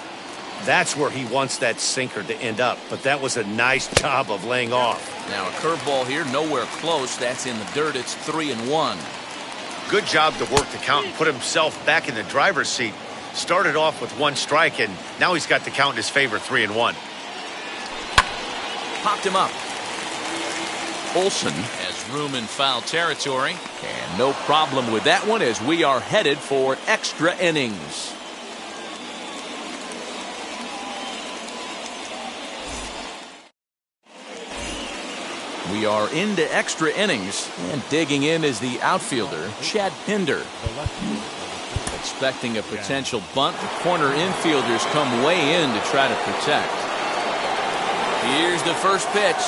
Speaker 3: That's where he wants that sinker to end up, but that was a nice job of laying off.
Speaker 1: Now a curveball here, nowhere close. That's in the dirt. It's 3-1.
Speaker 4: Good job to work the count and put himself back in the driver's seat. Started off with 1 strike, and now he's got the count in his favor, 3-1.
Speaker 1: Popped him up. Olsen has room in foul territory, and no problem with that one as we are headed for extra innings. We are into extra innings, and digging in is the outfielder, Chad Pinder. Expecting a potential bunt, the corner infielders come way in to try to protect. Here's the first pitch.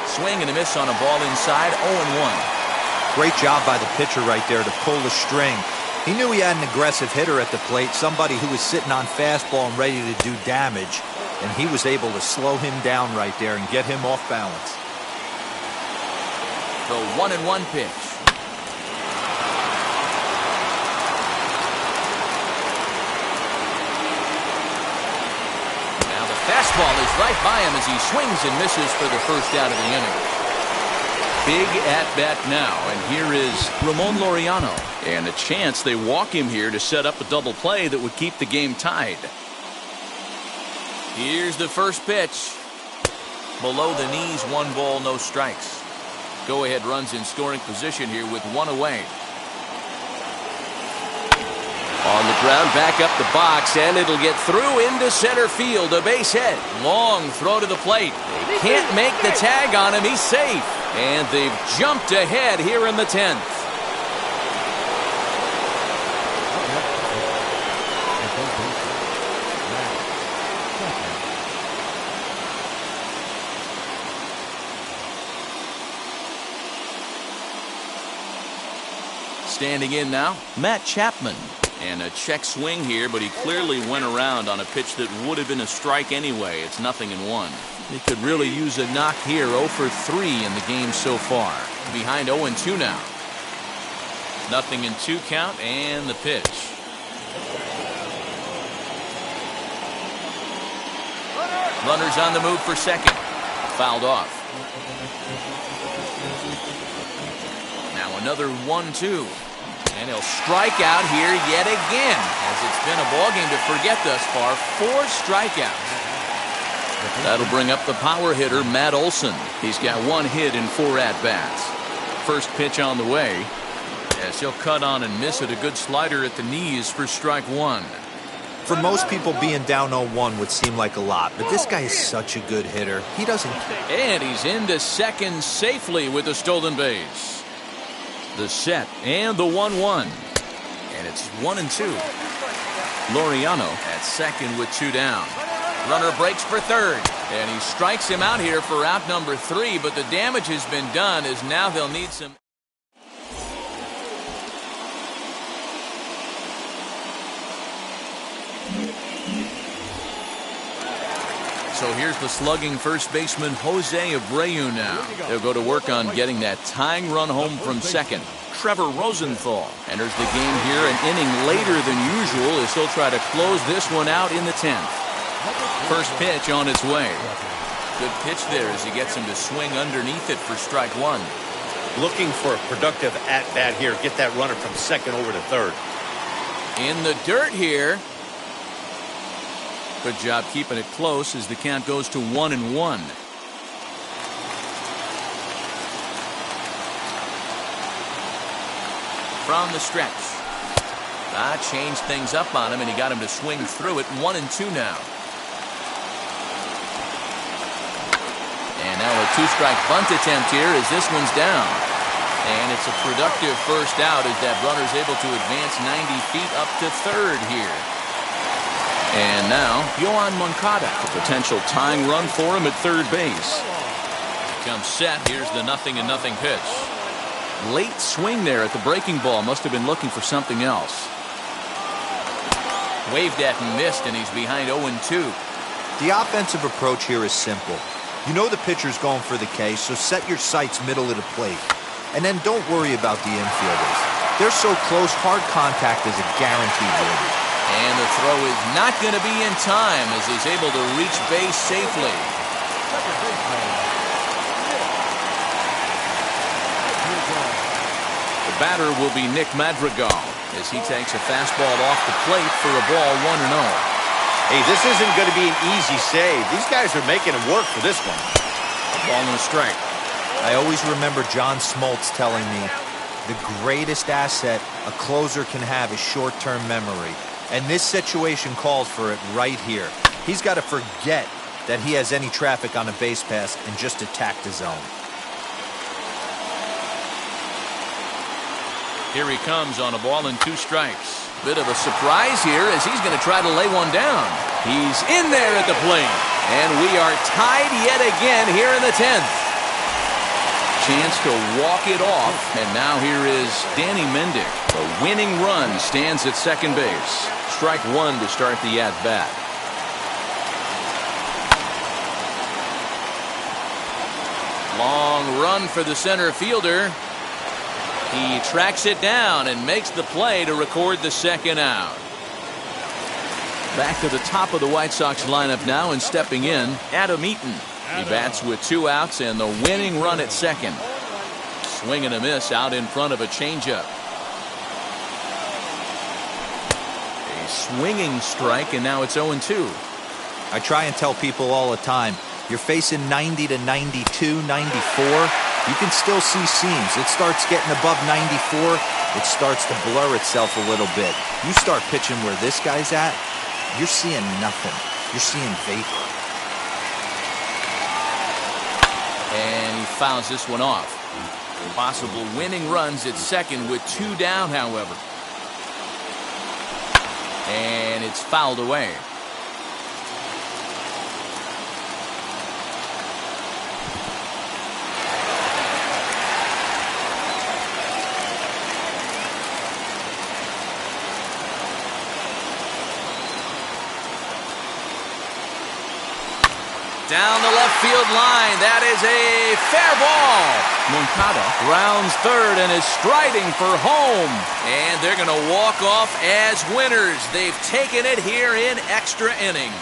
Speaker 1: Swing and a miss on a ball inside, 0-1.
Speaker 5: Great job by the pitcher right there to pull the string. He knew he had an aggressive hitter at the plate, somebody who was sitting on fastball and ready to do damage, and he was able to slow him down right there and get him off balance.
Speaker 1: The 1-1 pitch. Fastball is right by him as he swings and misses for the first out of the inning. Big at-bat now, and here is Ramon Laureano. And a chance they walk him here to set up a double play that would keep the game tied. Here's the first pitch. Below the knees, 1 ball, no strikes. Go-ahead runs in scoring position here with 1 away. On the ground, back up the box, and it'll get through into center field. A base hit. Long throw to the plate. They can't make the tag on him. He's safe. And they've jumped ahead here in the 10th. Standing in now, Matt Chapman. And a check swing here, but he clearly went around on a pitch that would have been a strike anyway. It's 0-1. He could really use a knock here. 0 for 3 in the game so far. Behind 0-2 now. 0-2 count, and the pitch. Runners on the move for second. Fouled off. Now another 1-2. And he'll strike out here yet again, as it's been a ballgame to forget thus far. 4 strikeouts. That'll bring up the power hitter, Matt Olson. He's got 1 hit in 4 at-bats. First pitch on the way, as he'll cut on and miss it. A good slider at the knees for strike 1.
Speaker 5: For most people, being down 0-1 would seem like a lot, but this guy is such a good hitter. He doesn't care.
Speaker 1: And he's into second safely with the stolen base. The set and the 1-1. And it's 1-2. Laureano at second with 2 down. Runner breaks for third. And he strikes him out here for out number 3. But the damage has been done, as now they'll need some. So here's the slugging first baseman Jose Abreu now. He'll go to work on getting that tying run home from second. Trevor Rosenthal enters the game here an inning later than usual as he'll try to close this one out in the 10th. First pitch on its way. Good pitch there as he gets him to swing underneath it for strike one.
Speaker 3: Looking for a productive at-bat here. Get that runner from second over to third.
Speaker 1: In the dirt here. Good job keeping it close as the count goes to 1-1. From the stretch. Changed things up on him, and he got him to swing through it. 1-2 now. And now a two-strike bunt attempt here as this one's down. And it's a productive first out as that runner's able to advance 90 feet up to third here. And now, Yoan Moncada, a potential tying run for him at third base. Comes set. Here's the 0-0 pitch. Late swing there at the breaking ball. Must have been looking for something else. Waved at and missed, and he's behind 0-2.
Speaker 5: The offensive approach here is simple. You know the pitcher's going for the K, so set your sights middle of the plate. And then don't worry about the infielders. They're so close, hard contact is a guaranteed win.
Speaker 1: And the throw is not going to be in time as he's able to reach base safely. The batter will be Nick Madrigal as he takes a fastball off the plate for a ball 1-0.
Speaker 3: Hey, this isn't going to be an easy save. These guys are making it work for this one.
Speaker 1: A ball and a strike.
Speaker 5: I always remember John Smoltz telling me the greatest asset a closer can have is short-term memory. And this situation calls for it right here. He's got to forget that he has any traffic on a base pass and just attack the zone.
Speaker 1: Here he comes on a ball and 2 strikes. Bit of a surprise here as he's going to try to lay one down. He's in there at the plate. And we are tied yet again here in the 10th. Chance to walk it off. And now here is Danny Mendick. The winning run stands at second base. Strike one to start the at-bat. Long run for the center fielder. He tracks it down and makes the play to record the second out. Back to the top of the White Sox lineup now, and stepping in, Adam Eaton. He bats with 2 outs and the winning run at second. Swing and a miss out in front of a changeup. A swinging strike, and now it's 0-2.
Speaker 5: I try and tell people all the time, you're facing 90 to 92, 94. You can still see seams. It starts getting above 94. It starts to blur itself a little bit. You start pitching where this guy's at, you're seeing nothing. You're seeing vapor.
Speaker 1: And he fouls this one off. Possible winning runs at second with 2 down, however. And it's fouled away. Down the left field line. That is a fair ball. Moncada rounds third and is striding for home. And they're going to walk off as winners. They've taken it here in extra innings.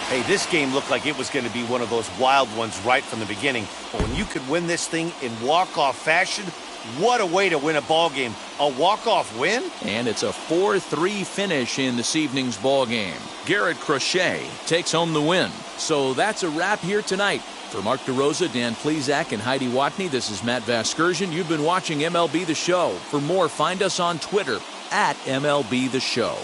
Speaker 3: Hey, this game looked like it was going to be one of those wild ones right from the beginning. But when you could win this thing in walk-off fashion, what a way to win a ball game. A walk-off win?
Speaker 1: And it's a 4-3 finish in this evening's ball game. Garrett Crochet takes home the win. So that's a wrap here tonight. For Mark DeRosa, Dan Plesac, and Heidi Watney, this is Matt Vasgersian. You've been watching MLB The Show. For more, find us on Twitter at MLB The Show.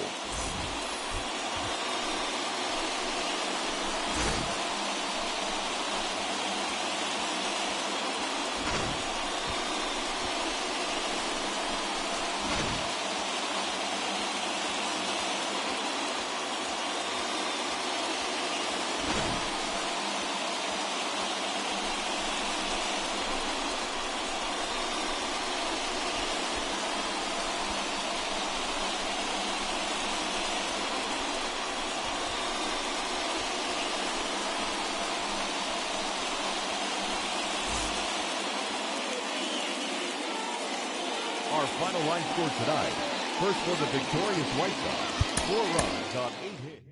Speaker 2: Our final line score tonight. First for the victorious White Sox, 4 runs on 8 hits.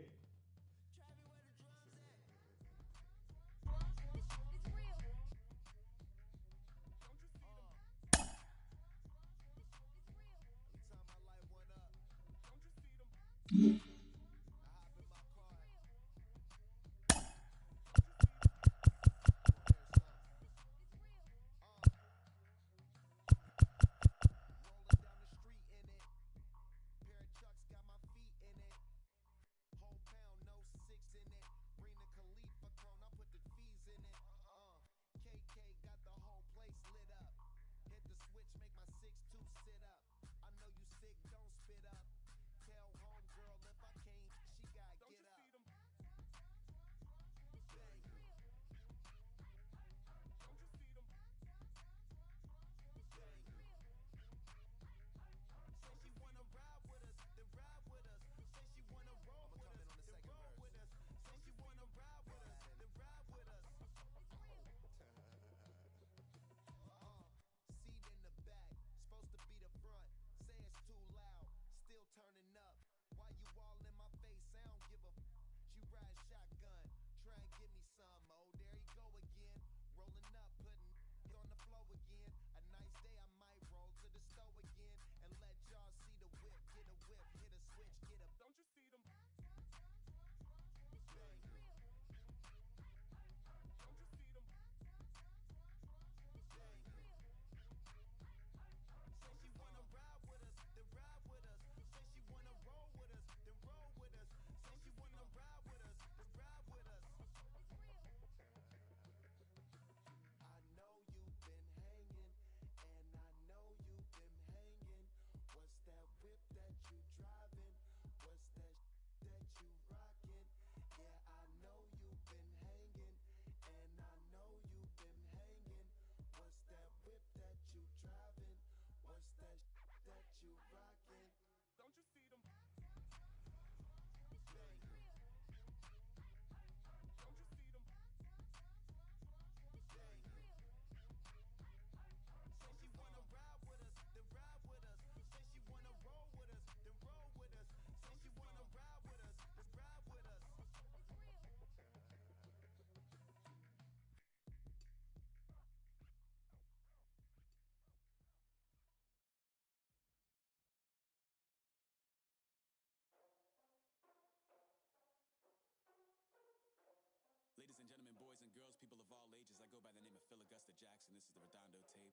Speaker 7: Ladies and gentlemen, boys and girls, people of all ages, I go by the name of Phil Augusta Jackson. This is the Redondo tape.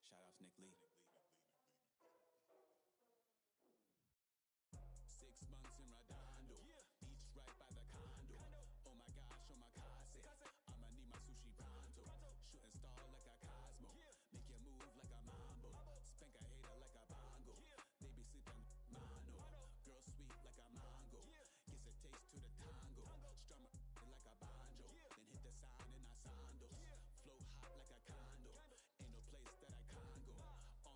Speaker 7: Shout outs Nick Lee. 6 months in Redondo, beach right by the condo. Oh my gosh, oh my casa, I'ma need my sushi pronto. Shooting star like a Cosmo, make you move like a mambo. Spank a hater like a bongo. They be sleeping mono, girl sweet like a mango. Gets a taste to the tango, strum like a banjo. Then hit the sound in our sandos. Flow hot like a condo, ain't no place that I can't go.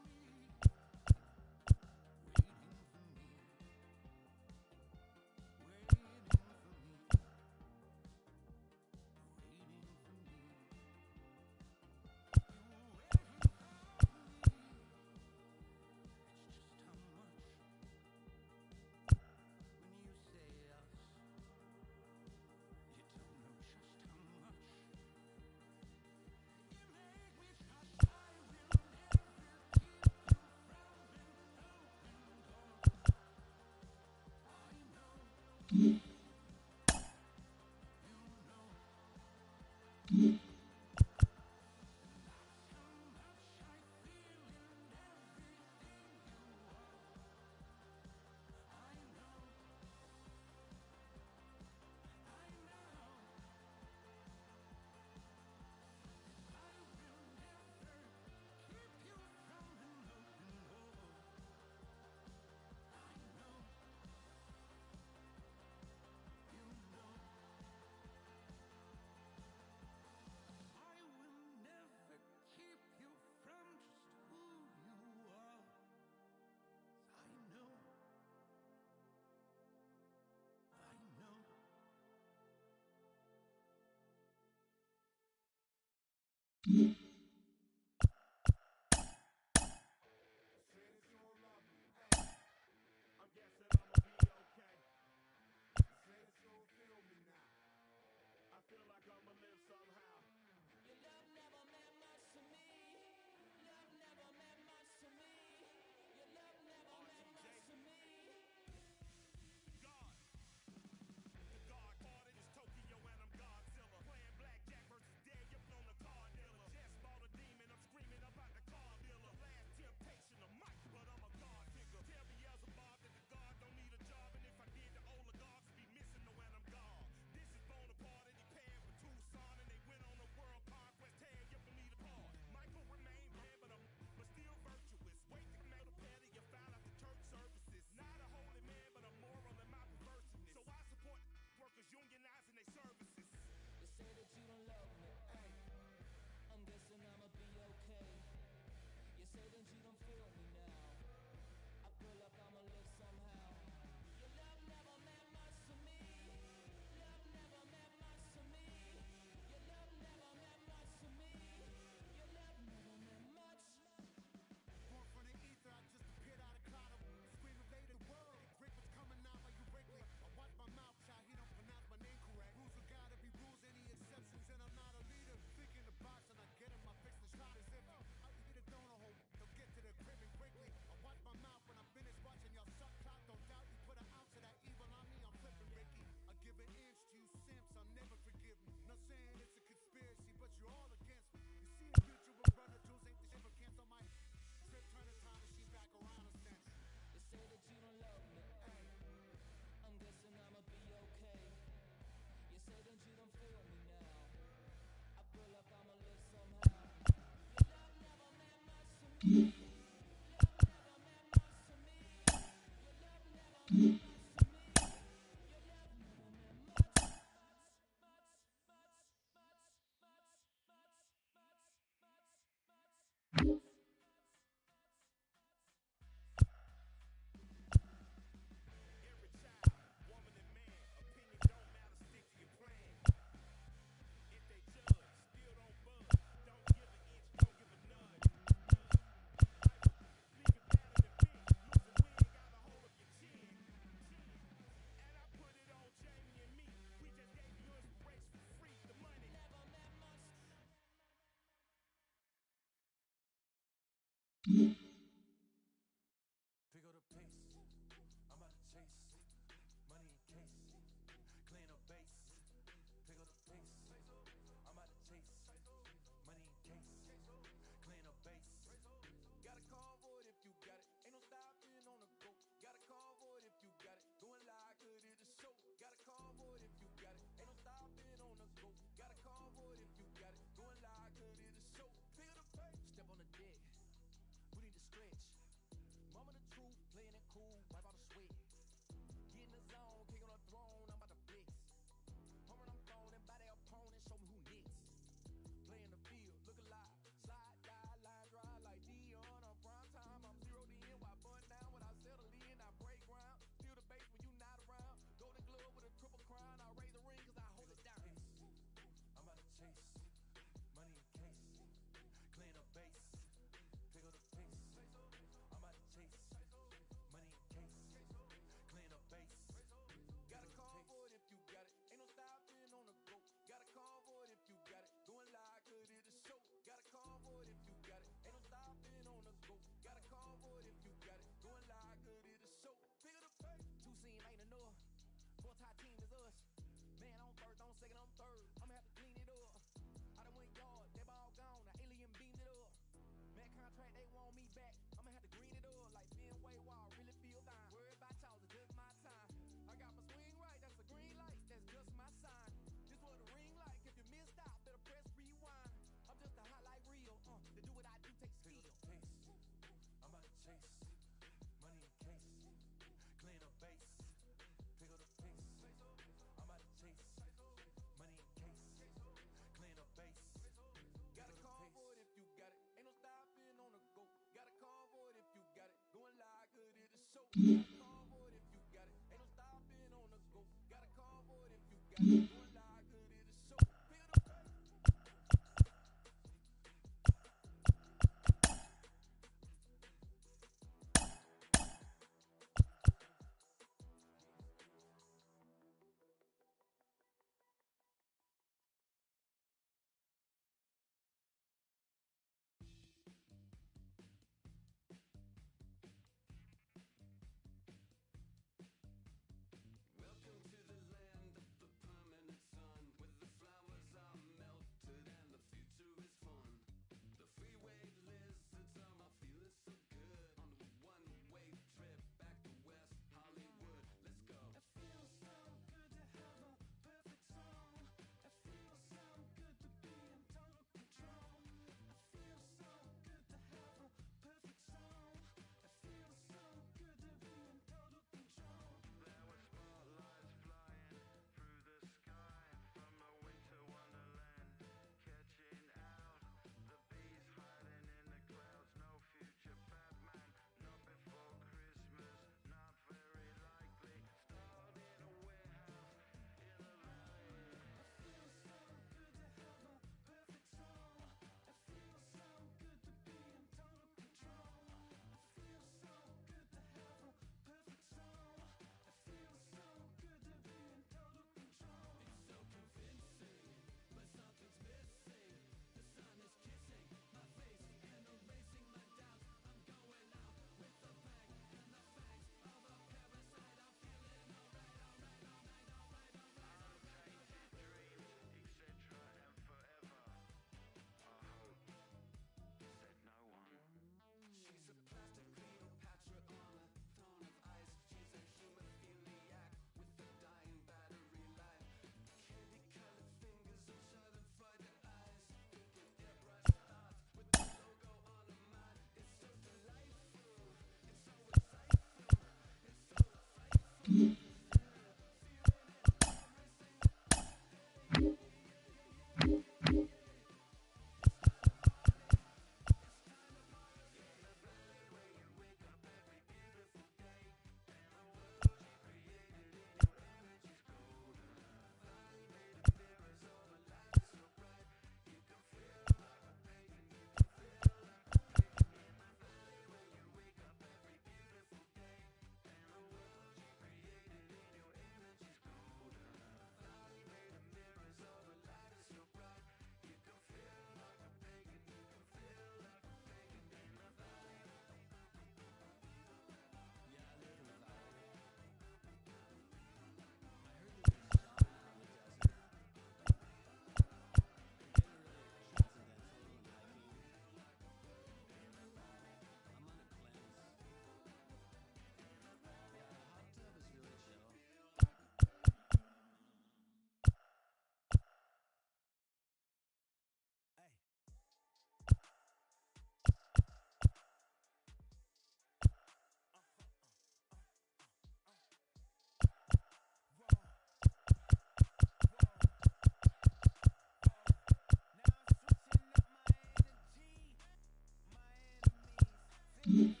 Speaker 7: Bye.